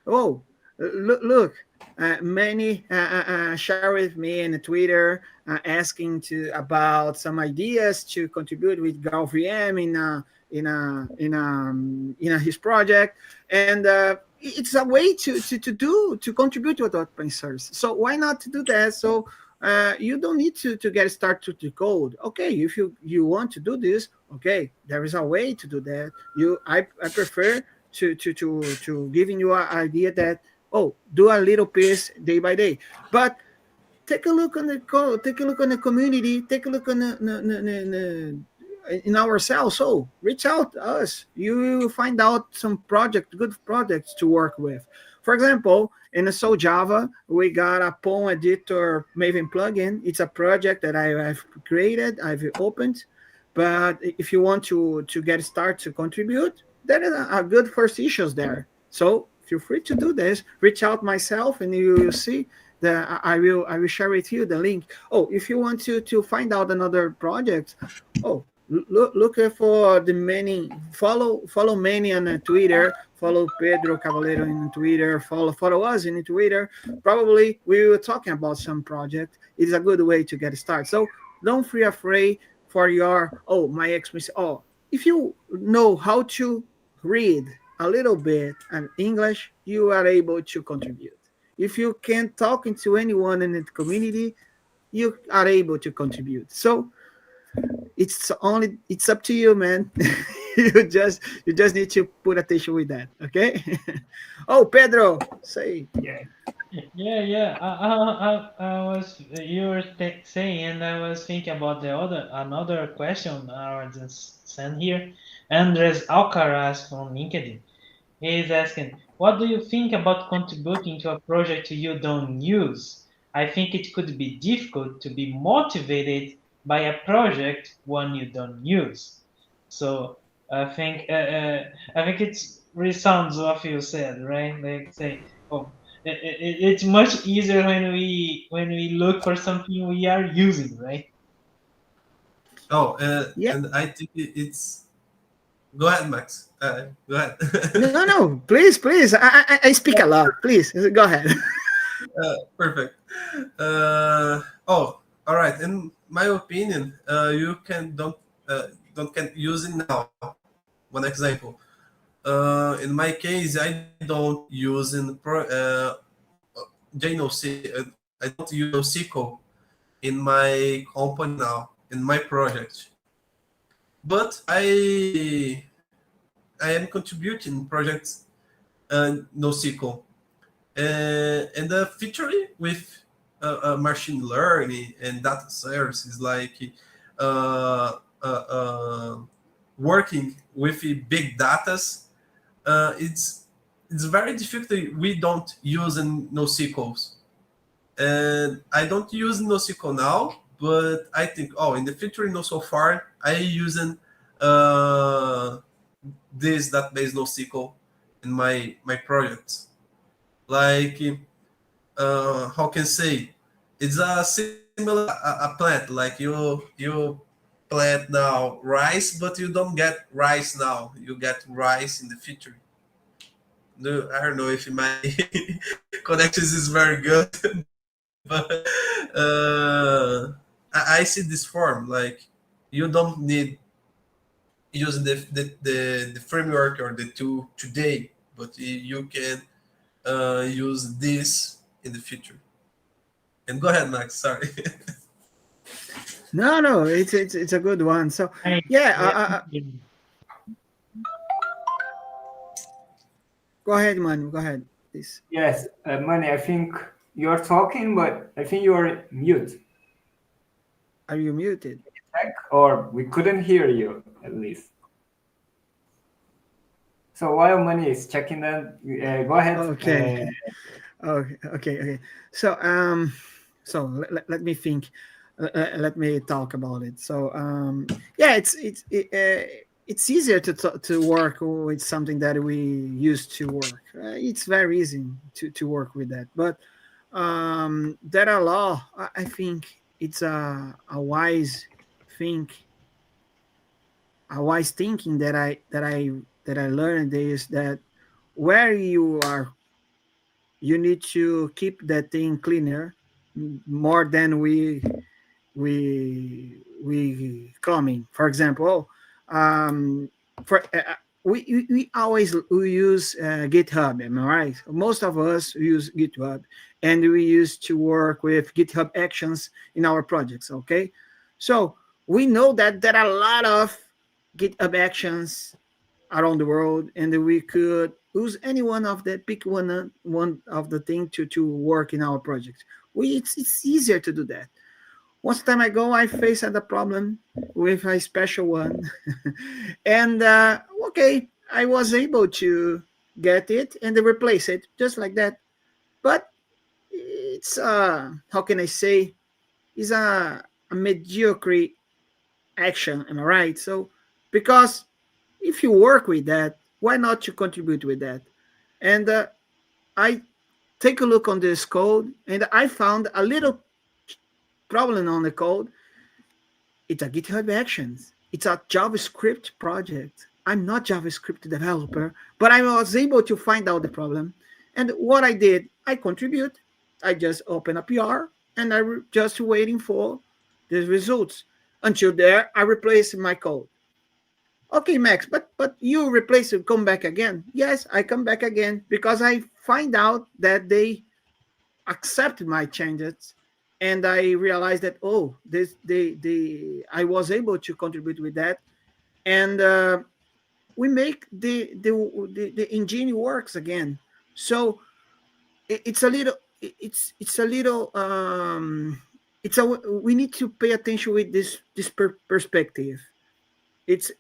Oh, look, many share with me in Twitter asking to about some ideas to contribute with GraalVM in his project, and it's a way to contribute to open source. So why not to do that? So you don't need to get started to code. Okay, if you want to do this, okay, there is a way to do that. I prefer to giving you an idea that, oh, do a little piece day by day, but take a look on the code, take a look on the community, take a look on in ourselves. So reach out to us. You will find out some good projects to work with. For example, in the Soul Java, we got a poem editor Maven plugin. It's a project that I've created, I've opened. But if you want to get started to contribute, there is a good first issues there. So feel free to do this. Reach out myself, and you will see that I will share with you the link. Oh, if you want to find out another project, oh, look for the many, follow many on Twitter, follow Pedro Cavaleiro in Twitter, follow us in Twitter. Probably we will talking about some project. It is a good way to get started. So don't feel afraid for your, oh, my experience. Oh, if you know how to read a little bit in English, you are able to contribute. If you can't talk to anyone in the community, you are able to contribute. So it's up to you, man. You just need to put attention with that. Okay. Oh, Pedro, say. Yeah. I was you were saying, and I was thinking about the another question I just sent here. Andres Alcaraz from LinkedIn. He's asking, what do you think about contributing to a project you don't use? I think it could be difficult to be motivated by a project one you don't use. So I think it's resounds what you said, right? Like say, oh, it's much easier when we look for something we are using, right? Oh, Yeah. and I think it's. Go ahead, Max. Go ahead. No. Please. I speak a lot. Please go ahead. Perfect. Oh, all right. In my opinion, you don't can use it now. One example. In my case, I don't use in I don't use NoSQL in my company now in my project, but I am contributing projects NoSQL and the featuring with machine learning and data services like uh, uh, uh, working with big datas. It's very difficult. We don't use NoSQLs, and I don't use NoSQL now. But I think, oh, in the future, no, so far I using uh, this database NoSQL in my projects. Like how can I say, it's a similar a plant. Like you plant now rice, but you don't get rice now. You get rice in the future. No, I don't know if my connections is very good, but I see this form like you don't need using the framework or the tool today, but you can use this in the future. And go ahead, Max. Sorry. No, it's a good one. So Hey, yeah, yeah, go ahead, man. Go ahead, please. Yes, Money, I think you're talking, but I think you're mute. Are you muted? Check, or we couldn't hear you at least. So while Money is checking that, go ahead. Okay. Okay. So let me think. Let me talk about it. So yeah, it's easier to work with something that we used to work. It's very easy to work with that. But there are law. I think it's a wise thing, a wise thinking that I learned is that where you are, you need to keep that thing cleaner more than we coming. For example, for we always we use GitHub. Am I right? Most of us use GitHub, and we used to work with GitHub Actions in our projects. Okay, so we know that there are a lot of GitHub Actions around the world, and we could use any one of the pick one of the thing to work in our project. It's easier to do that. Once time ago, I faced a problem with a special one, and okay, I was able to get it and replace it just like that. But it's how can I say? It's a mediocre action. Am I right? So because if you work with that, why not to contribute with that? And I take a look on this code, and I found a little problem on the code. It's a GitHub Actions. It's a JavaScript project. I'm not JavaScript developer, but I was able to find out the problem. And what I did, I contribute. I just open a PR, and just waiting for the results. Until there, I replace my code. Okay, Max, but you replace it, come back again. Yes, I come back again because I find out that they accept my changes, and I realized that this they I was able to contribute with that, and we make the engine works again. So it's a little it's a little it's a we need to pay attention with this perspective. It's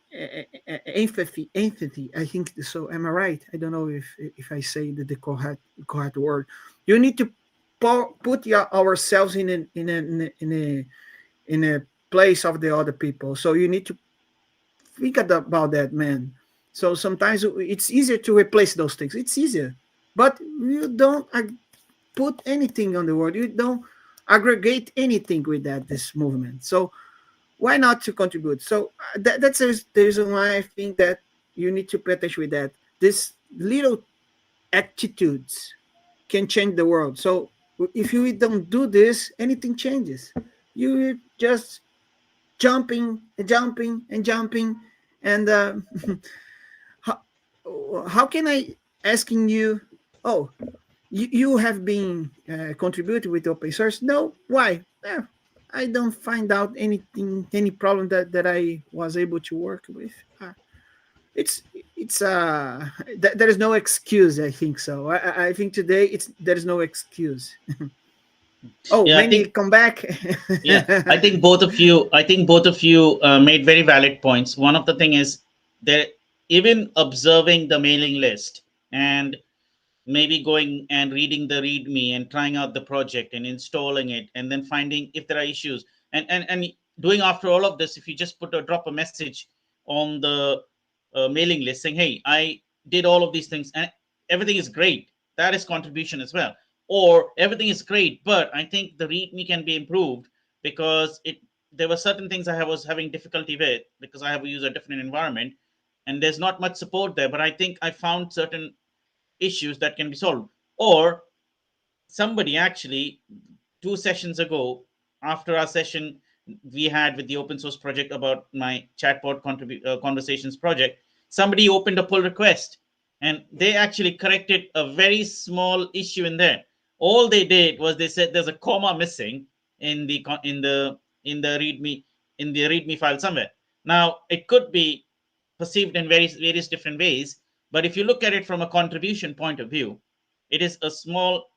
empathy. I think so. Am I right? I don't know if I say the correct word. You need to put ourselves in a place of the other people. So you need to think about that, man. So sometimes it's easier to replace those things. It's easier, but you don't put anything on the world. You don't aggregate anything with that this movement. So why not to contribute? So that's the reason why I think that you need to pay attention with that. This little attitudes can change the world. So if you don't do this, anything changes. You just jumping and jumping and jumping, and how, how can I asking you? Oh, you have been contributing with open source. No, why? I don't find out any problem that I was able to work with. It's it's there is no excuse. I think so. I think today there is no excuse. Oh, Yeah, I many think come back. yeah, I think both of you made very valid points. One of the thing is that even observing the mailing list and maybe going and reading the readme and trying out the project and installing it and then finding if there are issues and doing after all of this, if you just drop a message on the mailing list saying, hey, I did all of these things and everything is great, that is contribution as well. Or everything is great, but I think the readme can be improved because it there were certain things I was having difficulty with because I have used a different environment and there's not much support there, but I think I found certain issues that can be solved. Or somebody actually 2 sessions ago, after our session we had with the open source project about my chatbot conversations project, somebody opened a pull request and they actually corrected a very small issue in there. All they did was they said there's a comma missing in the in the README file somewhere. Now, it could be perceived in various different ways, but if you look at it from a contribution point of view, it is a small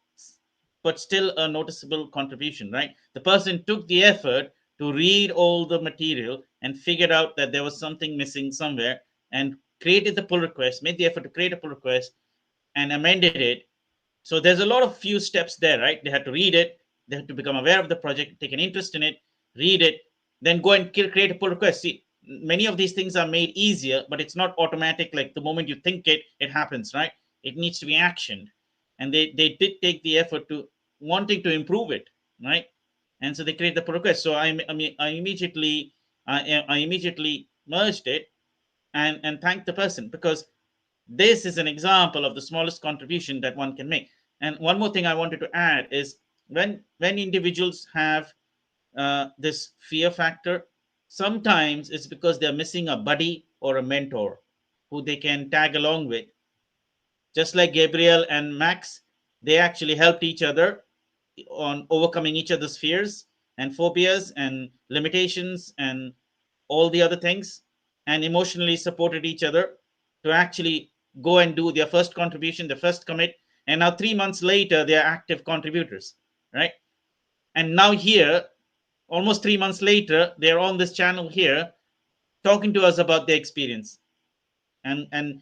but still a noticeable contribution, right? The person took the effort to read all the material and figured out that there was something missing somewhere and created the pull request, made the effort to create a pull request and amended it. So there's a lot of few steps there, right? They had to read it, they had to become aware of the project, take an interest in it, read it, then go and create a pull request. See, many of these things are made easier, but it's not automatic. Like the moment you think it, it happens, right? It needs to be actioned. And they did take the effort to wanting to improve it, right? And so they create the pull request. So I immediately merged it and thanked the person, because this is an example of the smallest contribution that one can make. And one more thing I wanted to add is when individuals have this fear factor, sometimes it's because they're missing a buddy or a mentor who they can tag along with. Just like Gabriel and Max, they actually helped each other on overcoming each other's fears and phobias and limitations and all the other things, and emotionally supported each other to actually go and do their first contribution, their first commit. And now 3 months later, they are active contributors, right? And now here, almost 3 months later, they're on this channel here talking to us about their experience. And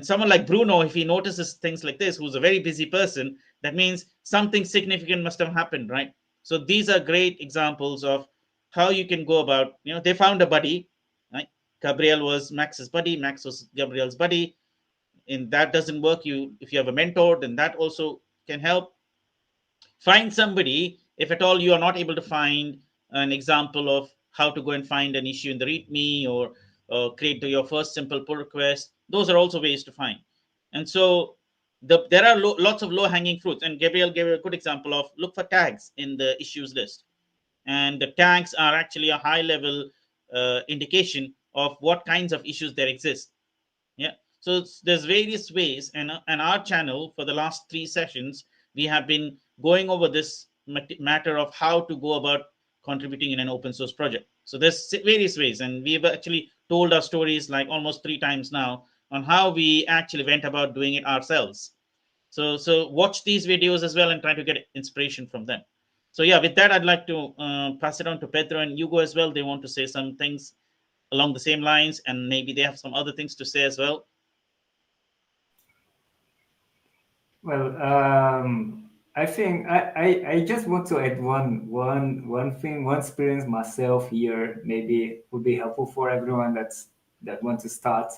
someone like Bruno, if he notices things like this, who's a very busy person, that means something significant must have happened, right? So these are great examples of how you can go about, they found a buddy, right? Gabriel was Max's buddy, Max was Gabriel's buddy. And that doesn't work, if you have a mentor, then that also can help. Find somebody, if at all you are not able to find an example of how to go and find an issue in the README, or create your first simple pull request. Those are also ways to find. And so there are lots of low-hanging fruits. And Gabriel gave a good example of look for tags in the issues list. And the tags are actually a high-level indication of what kinds of issues there exist. Yeah. So there's various ways, and our channel for the last 3 sessions, we have been going over this matter of how to go about contributing in an open source project. So there's various ways, and we've actually told our stories like almost 3 times now on how we actually went about doing it ourselves. So watch these videos as well and try to get inspiration from them. So yeah, with that, I'd like to pass it on to Pedro and Hugo as well. They want to say some things along the same lines, and maybe they have some other things to say as well. Well, I think I just want to add one thing, one experience myself here. Maybe would be helpful for everyone that wants to start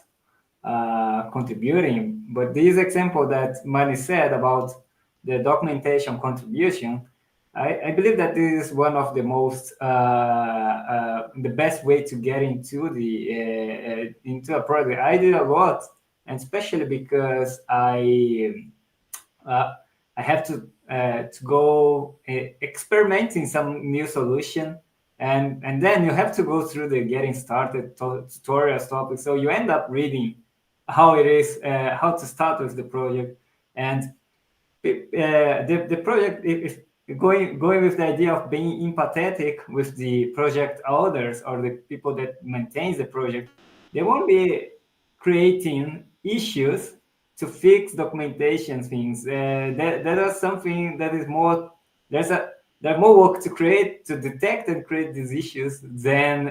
contributing. But this example that Manny said about the documentation contribution, I believe that this is one of the most the best way to get into into a project. I did a lot, and especially because I have to go experimenting some new solution, and then you have to go through the getting started tutorials topic. So you end up reading how it is, how to start with the project, and the project, if going with the idea of being empathetic with the project owners or the people that maintains the project, they won't be creating issues to fix documentation things. That is something that is more, there's more work to detect and create these issues than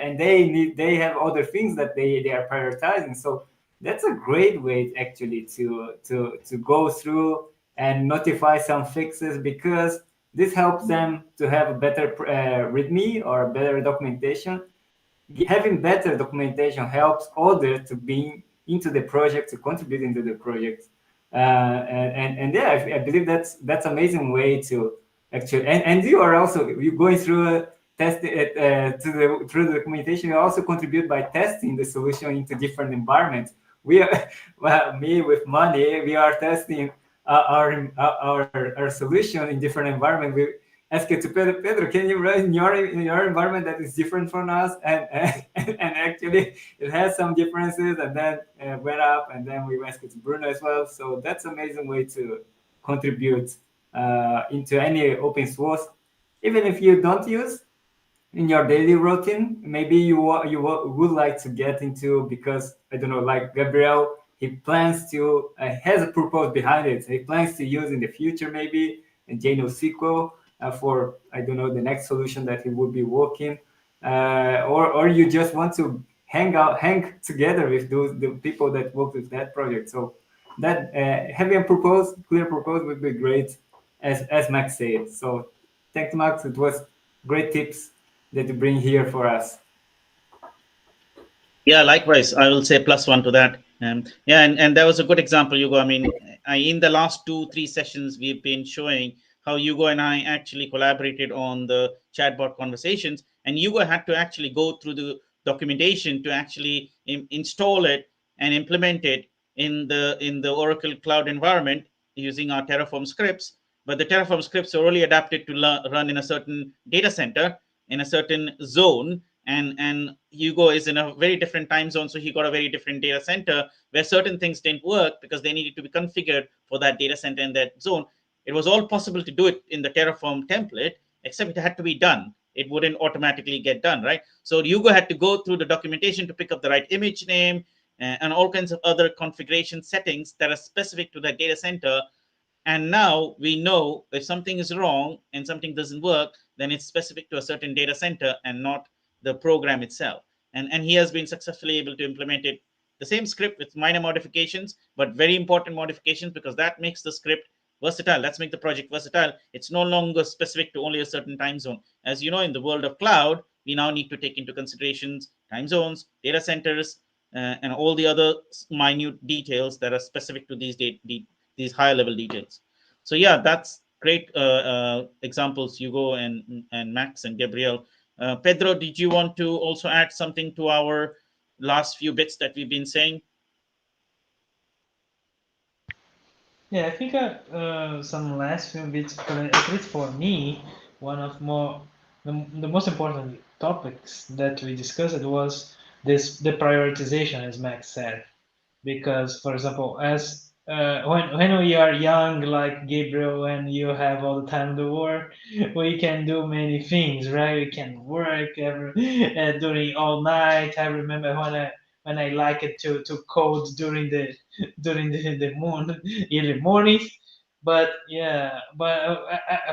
and they have other things that they are prioritizing. So that's a great way actually to go through and notify some fixes, because this helps them to have a better README or better documentation. Having better documentation helps others to be into the project, to contribute into the project. And yeah, I believe that's amazing way to actually, and you are also, you going through testing through the documentation. You also contribute by testing the solution into different environments. We are, well, me with Money, we are testing our solution in different environments. We ask it to Pedro, can you run in your environment that is different from us? And actually it has some differences, and then went up, and then we asked it to Bruno as well. So that's an amazing way to contribute into any open source. even if you don't use in your daily routine, maybe would like to get into, because I don't know, like Gabriel, he plans to has a purpose behind it. He plans to use in the future maybe JNoSQL for, I don't know, the next solution that he would be working, or you just want to hang together with the people that work with that project. So that having a clear purpose would be great, as Max said. So thanks, Max. It was great tips that you bring here for us. Yeah, likewise. I will say +1 to that. Yeah, and that was a good example, Hugo. I mean, in the last 2-3 sessions, we've been showing how Hugo and I actually collaborated on the chatbot conversations, and Hugo had to actually go through the documentation to actually install it and implement it in the Oracle Cloud environment using our Terraform scripts. But the Terraform scripts are only adapted to run in a certain data center in a certain zone, and Hugo is in a very different time zone, so he got a very different data center where certain things didn't work because they needed to be configured for that data center in that zone. It was all possible to do it in the Terraform template, except it had to be done. It wouldn't automatically get done, right? So Hugo had to go through the documentation to pick up the right image name and all kinds of other configuration settings that are specific to that data center. And now we know if something is wrong and something doesn't work, then it's specific to a certain data center and not the program itself. And he has been successfully able to implement it, the same script with minor modifications, but very important modifications, because that makes the script versatile. Let's make the project versatile. It's no longer specific to only a certain time zone. As you know, in the world of cloud, we now need to take into considerations time zones, data centers, and all the other minute details that are specific to these higher level details. So yeah, that's great examples, Hugo and Max and Gabriel. Pedro, did you want to also add something to our last few bits that we've been saying? Yeah, I think some last few bits, at least for me, one of the most important topics that we discussed was the prioritization, as Max said. Because, for example, as when we are young, like Gabriel, and you have all the time in the world, we can do many things, right? We can work during all night. I remember when I liked to code during the moon in the mornings. But yeah, but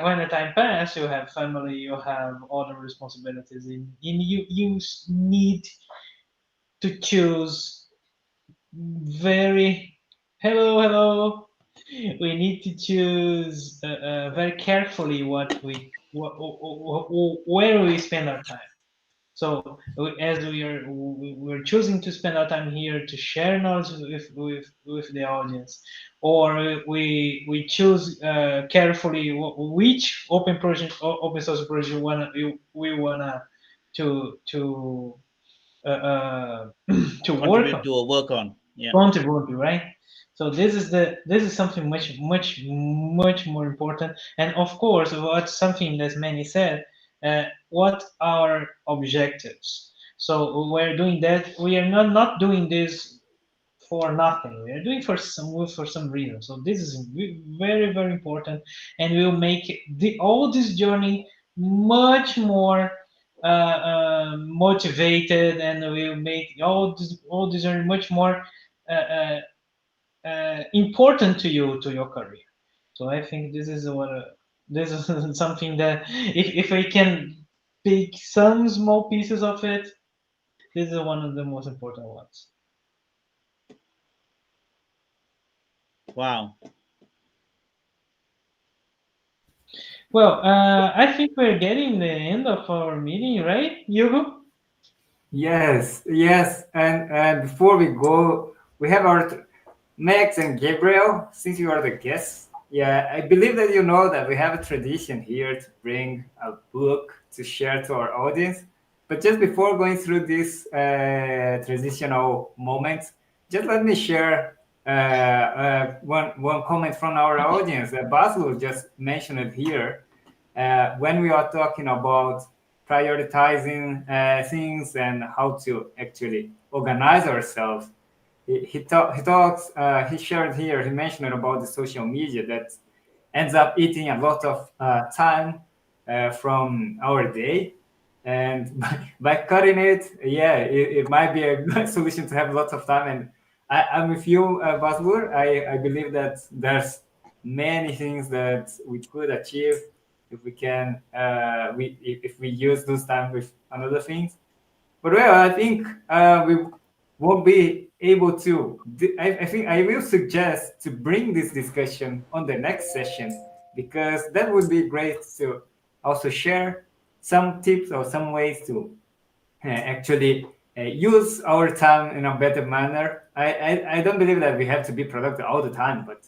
when the time passes, you have family, you have other responsibilities, and you need to choose very hello. We need to choose very carefully where we spend our time. So as we're choosing to spend our time here to share knowledge with the audience, or we choose carefully which open source project we wanna to to work on, To work on. Yeah. contribute, right? So this is something much more important. And of course, what's something that many said, what are objectives? So we're doing that. We are not doing this for nothing. We are doing for some reason. So this is very important, and will make all this journey much more motivated, and will make all this journey much more important to you, to your career. So I think this is this is something that if we can pick some small pieces of it, this is one of the most important ones. Wow. Well, I think we're getting the end of our meeting, right, Hugo? Yes, and before we go, we have our Max and Gabriel. Since you are the guests, yeah, I believe that you know that we have a tradition here to bring a book to share to our audience. But just before going through this transitional moment, just let me share one comment from our audience that Basil just mentioned it here. When we are talking about prioritizing things and how to actually organize ourselves, he shared here, he mentioned about the social media that ends up eating a lot of time from our day. And by cutting it, yeah, it might be a solution to have lots of time. And I'm with you, Basbur. I believe that there's many things that we could achieve if we can if we use those time with another things. But well, I think we won't be able to. I think I will suggest to bring this discussion on the next session, because that would be great to also share some tips or some ways to actually use our time in a better manner. I don't believe that we have to be productive all the time, but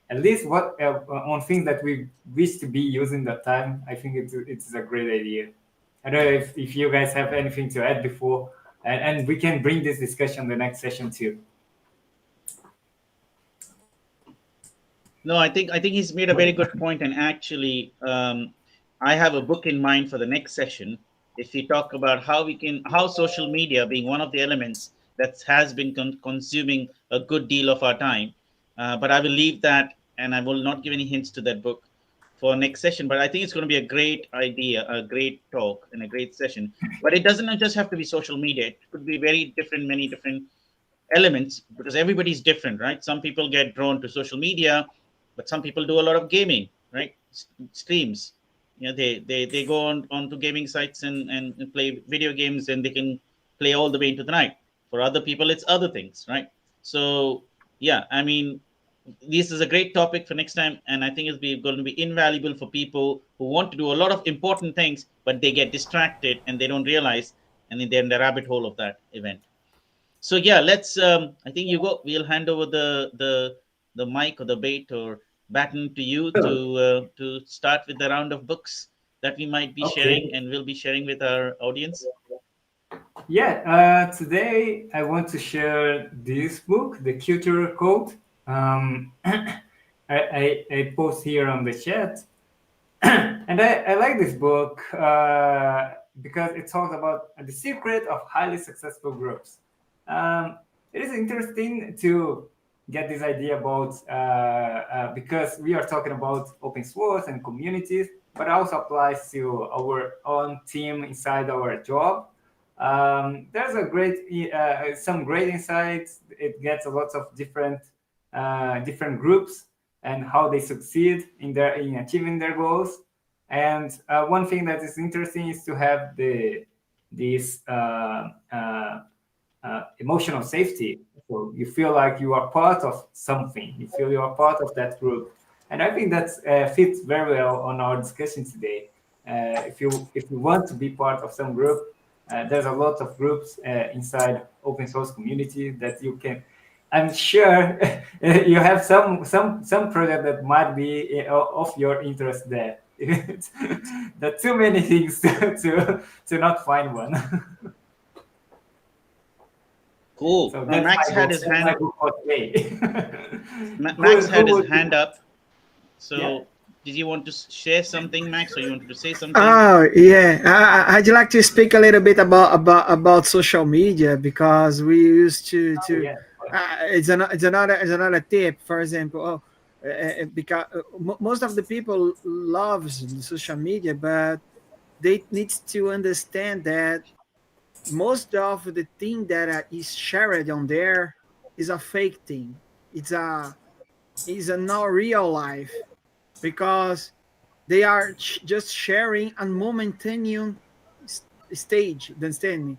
at least what on things that we wish to be using that time, I think it's a great idea. I don't know if you guys have anything to add before, and we can bring this discussion the next session too. No, I think he's made a very good point, and actually, I have a book in mind for the next session. If we talk about how social media being one of the elements that has been consuming a good deal of our time, but I will leave that, and I will not give any hints to that book for next session. But I think it's going to be a great idea, a great talk, and a great session. But it doesn't just have to be social media; it could be very different, many different elements, because everybody's different, right? Some people get drawn to social media, but some people do a lot of gaming, right? Streams. They go on onto gaming sites and play video games, and they can play all the way into the night. For other people, it's other things, right? So yeah, I mean, this is a great topic for next time, and I think going to be invaluable for people who want to do a lot of important things, but they get distracted and they don't realize, and then they're in the rabbit hole of that event. So yeah, let's I think you go, we'll hand over the mic or the bait or baton to you to start with the round of books that we might be sharing, Okay. and we'll be sharing with our audience. Yeah, today I want to share this book, The Cultural Code. I post here on the chat. And I like this book because it talks about the secret of highly successful groups. It is interesting to get this idea about because we are talking about open source and communities, but also applies to our own team inside our job. There's a great some great insights. It gets a lot of different groups and how they succeed in achieving their goals. And one thing that is interesting is to have this emotional safety. So you feel like you are part of something. You feel you are part of that group, and I think that fits very well on our discussion today. If you want to be part of some group, there's a lot of groups inside open source community that you can. I'm sure you have some project that might be of your interest there. There are too many things to not find one. Cool. So Now, that's Max my had book. his That's my hand. book for today. Max Who had his would hand up. So Yeah. did you want to share something, Max, or you wanted to say something? Oh yeah, I'd like to speak a little bit about social media, because we used Oh, to yeah. it's another tip. For example, because most of the people loves social media, but they need to understand that most of the thing that is shared on there is a fake thing. It's a not real life, because they are just sharing a momentary stage. Understand me?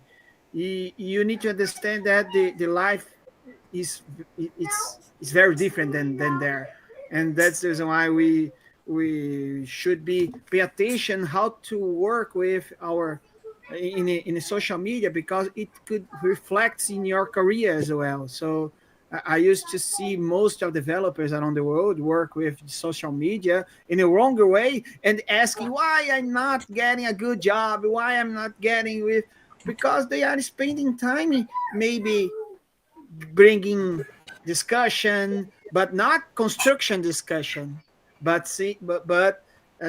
You need to understand that the life is it's very different than there, and that's the reason why we should be pay attention how to work with our in a social media, because it could reflect in your career as well. So I used to see most of developers around the world work with social media in a wrong way and asking why I'm not getting a good job, why I'm not getting with, because they are spending time maybe bringing discussion, but not construction discussion, but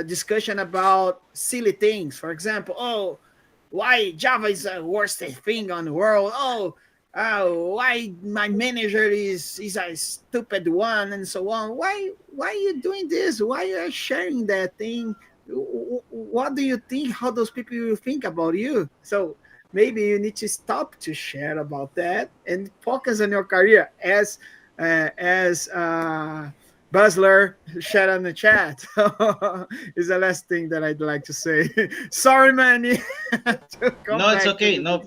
discussion about silly things. For example, oh, why Java is the worst thing on the world? Oh, why my manager is a stupid one, and so on. Why are you doing this? Why are you sharing that thing? what do you think? How those people will think about you? So maybe you need to stop to share about that and focus on your career as Buzzler shared on the chat. Is the last thing that I'd like to say. Sorry, Manny, to come No, it's back to okay. this. No,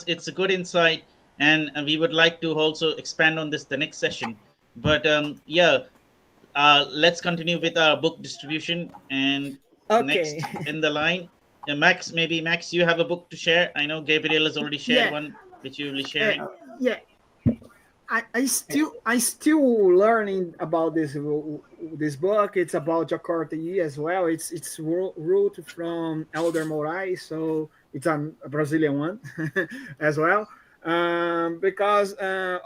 it's a good insight, and we would like to also expand on this the next session. But yeah, let's continue with our book distribution. And Okay. next in the line, Max. Maybe Max, you have a book to share. I know Gabriel has already shared Yeah. one, which you will be Uh, sharing. yeah. I still learning about this book. It's about Jakarta E as well. It's root from Elder Moraes, so it's a Brazilian one as well. Because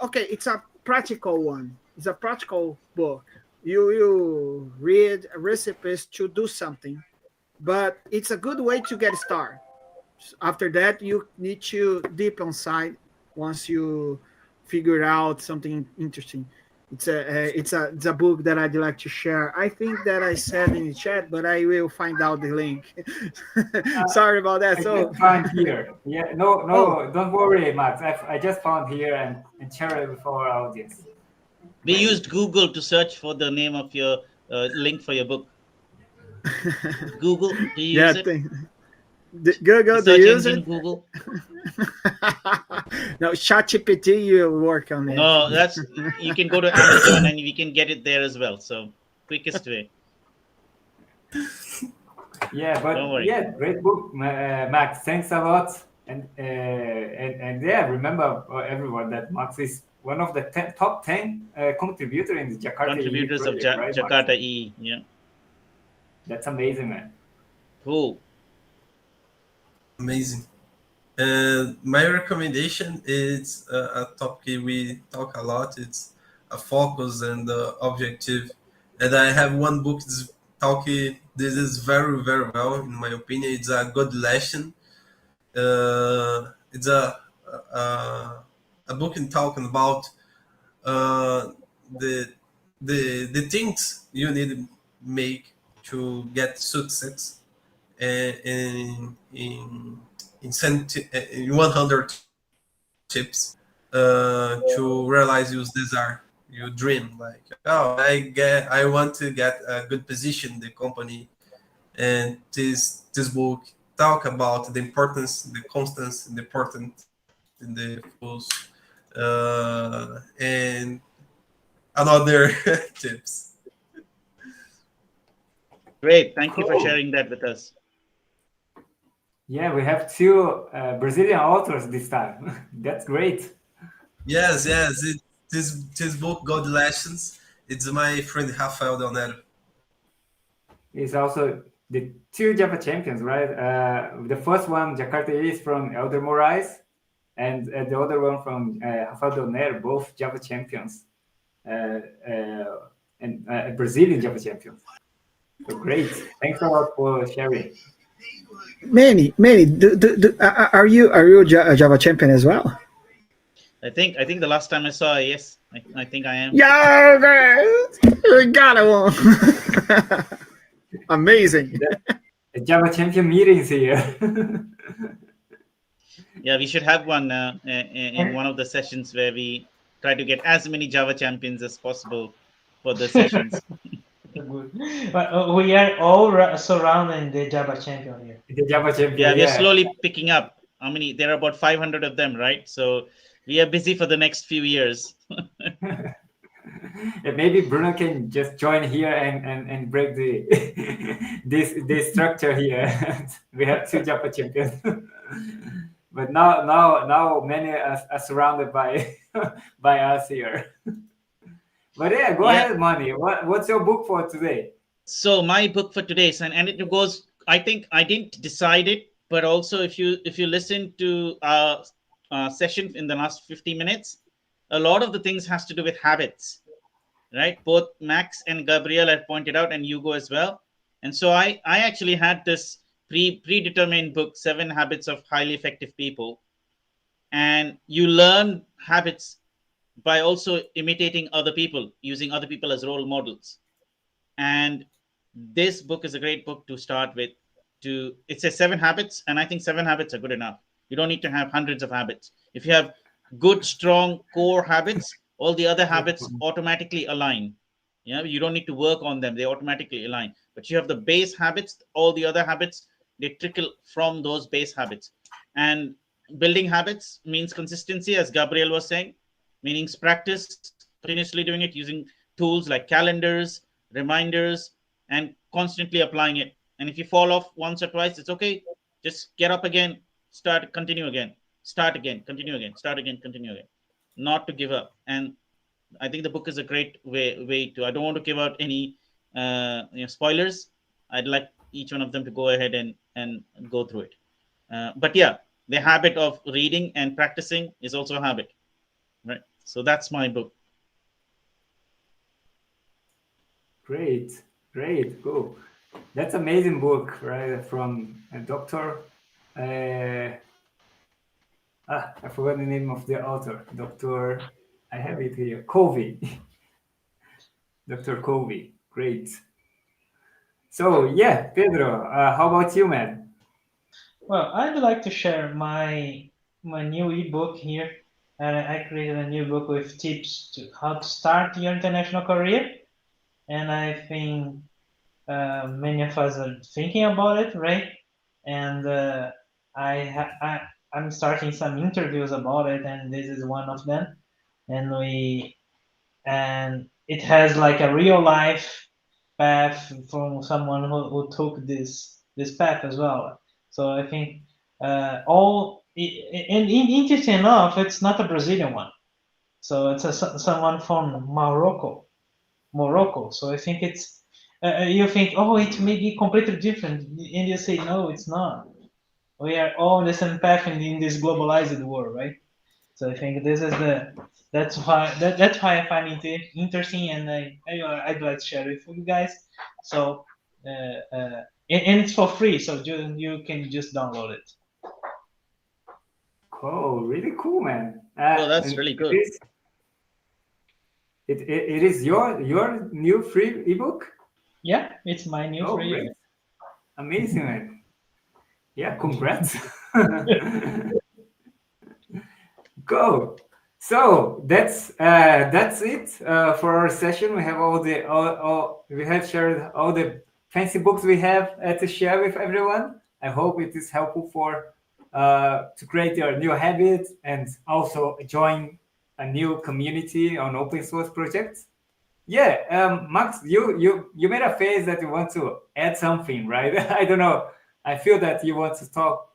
okay, it's a practical one. It's a practical book. You read recipes to do something, but it's a good way to get started. After that, you need to deep inside once you figure out something interesting. It's a book that I'd like to share. I think that I said in the chat, but I will find out the link. Sorry about that. I So just found here. Yeah, no, oh, no, don't worry, Max. I just found here and share it for our audience. We used Google to search for the name of your link for your book. Google, do you yeah, use it? The Google to search use engine it. Google. No, ChatGPT, you work on it. No, that's you can go to Amazon and we can get it there as well. So quickest way. Yeah, Don't but worry. yeah, great book, Max. Thanks a lot. And yeah, remember everyone that Max is one of the top 10 contributor in the Jakarta EE Contributors of project, right, Max? Jakarta E. Yeah. That's amazing, man. Cool. Amazing. And my recommendation is a topic we talk a lot. It's a focus and objective. And I have one book that's talking. This is very very well in my opinion. It's a good lesson. It's a book in talking about uh, the the things you need to make to get success in in 100 tips to realize your desire, your dream. Like, oh, I want to get a good position in the company, and this book talk about the importance, the constance, the important in the focus, and another tips. Great. Thank you for Cool. sharing that with us. Yeah, we have two Brazilian authors this time. That's great. Yes, yes. This book, God Lessons, it's my friend Rafael Del Nero. It's also the two Java champions, right? The first one, Jakarta is from Elder Moraes, and the other one from Rafael Del Nero, both Java champions, and Brazilian Java champions. So great. Thanks a lot for sharing. Many. Are you a Java champion as well? I think the last time I saw, yes, I think I am. Yeah, we got it. Amazing. The Java champion meetings here. Yeah, we should have one in one of the sessions where we try to get as many Java champions as possible for the sessions. Good. But we are all surrounding the Java champion here. The Java champion. Yeah, we are slowly picking up. How many? There are about 500 of them, right? So we are busy for the next few years. Yeah, maybe Bruno can just join here and break the this structure here. We have two Java champions. But now many are surrounded by by us here. But yeah, go ahead, Mani. What's your book for today? So my book for today, and it goes. I think I didn't decide it, but also if you listen to our session in the last 50 minutes, a lot of the things has to do with habits, right? Both Max and Gabriel have pointed out, and Hugo as well. And so I actually had this predetermined book, 7 Habits of Highly Effective People, and you learn habits by also imitating other people, using other people as role models. And this book is a great book to start with. It says 7 habits, and I think 7 habits are good enough. You don't need to have hundreds of habits. If you have good, strong core habits, all the other habits automatically align. Yeah, you don't need to work on them; they automatically align. But you have the base habits; all the other habits, they trickle from those base habits. And building habits means consistency, as Gabriel was saying, meaning practice, continuously doing it using tools like calendars, reminders, and constantly applying it. And if you fall off once or twice, it's okay. Just get up again, continue again, start again, continue again, start again, continue again. Not to give up. And I think the book is a great way to. I don't want to give out any spoilers. I'd like each one of them to go ahead and go through it. But yeah, the habit of reading and practicing is also a habit, right? So that's my book. Great, cool. That's amazing book, right? From a doctor. I forgot the name of the author. Doctor, I have it here. Covey. Dr. Covey. Great. So yeah, Pedro, how about you, man? Well, I'd like to share my new ebook here. And I created a new book with tips to how to start your international career. And I think many of us are thinking about it, right? And I'm starting some interviews about it, and this is one of them. And it has like a real life path from someone who took this path as well. So I think interesting enough, it's not a Brazilian one. So it's someone from Morocco. So I think it's you think, oh, it may be completely different, and you say, no, it's not. We are all on the same path in this globalized world, right? So I think this is that's why I find it interesting, and I'd like to share it with you guys. So and it's for free, so you can just download it. Oh, really cool, man. Oh, that's really good. It is your new free ebook? Yeah, it's my new free great. ebook. Amazing, man. Yeah, congrats. Go. So that's it for our session. We have we have shared all the fancy books we have to share with everyone. I hope it is helpful for to create your new habits and also join a new community on open source projects. Yeah, Max, you made a face that you want to add something, right? I don't know. I feel that you want to talk.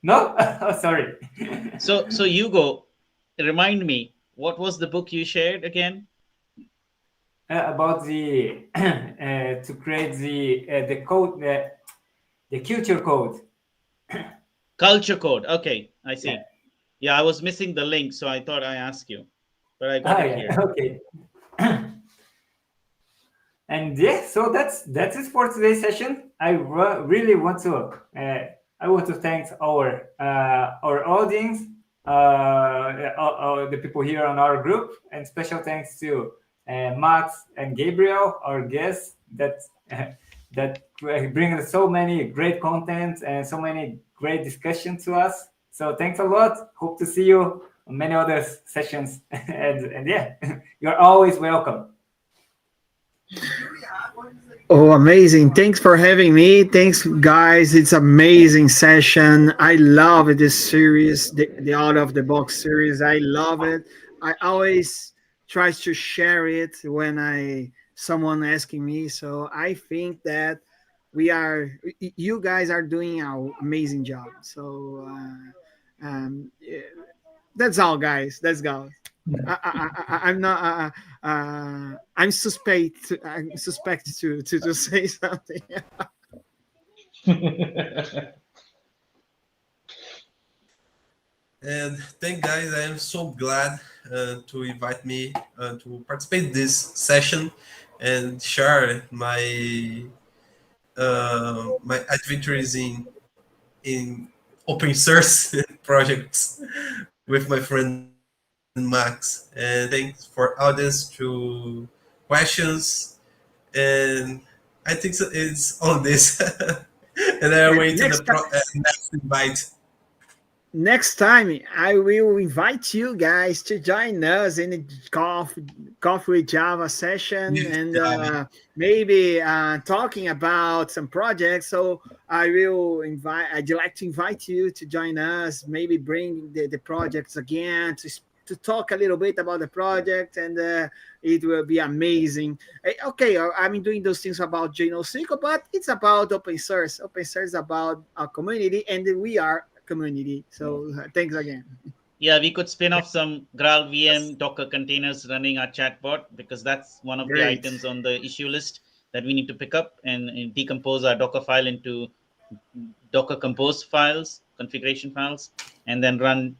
No, oh, sorry. So Hugo, remind me, what was the book you shared again? About the to create the code, the culture code. Culture code. Okay, I see. Yeah, I was missing the link, so I thought I asked you, but I got it here. Okay. And yeah, so that's it for today's session. I really want to thank our audience, all the people here on our group, and special thanks to Max and Gabriel, our guests that bring so many great content and so many great discussions to us. So thanks a lot. Hope to see you on many other sessions. and yeah, you're always welcome. Oh, amazing. Thanks for having me. Thanks, guys. It's amazing session. I love this series, the Out of the Box series. I love it. I always try to share it when someone asking me. So I think that you guys are doing an amazing job. So that's all, guys. Let's go. I'm not. I'm suspect. I'm suspect to say something. And thank guys, I am so glad to invite me to participate in this session and share my my adventures in open source projects with my friend Max. And thanks for audience to questions. And I think so, it's all this. And I'm waiting Next next invite. next time I will invite you guys to join us in a coffee with Java session, and Yeah. maybe talking about some projects. So I'd like to invite you to join us, maybe bring the projects again to talk a little bit about the project, and it will be amazing. Okay, I'm doing those things about GNOSQL, but it's about open source. Open source is about our community, and we are community. So thanks again. Yeah, we could spin off some Graal VM Docker containers running our chatbot, because that's one of the Great. items on the issue list that we need to pick up and decompose our Docker file into Docker compose files, configuration files, and then run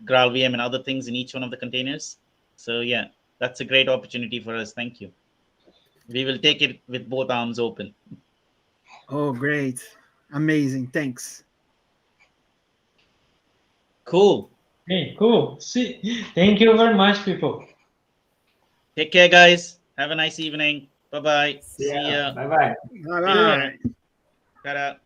Graal VM and other things in each one of the containers. So yeah, that's a great opportunity for us. Thank you. We will take it with both arms open. Oh, great. Amazing. Thanks. Cool. Hey, cool. See, thank you very much, people. Take care, guys. Have a nice evening. Bye bye. See See ya. ya. Bye bye. Bye bye. Ta-da.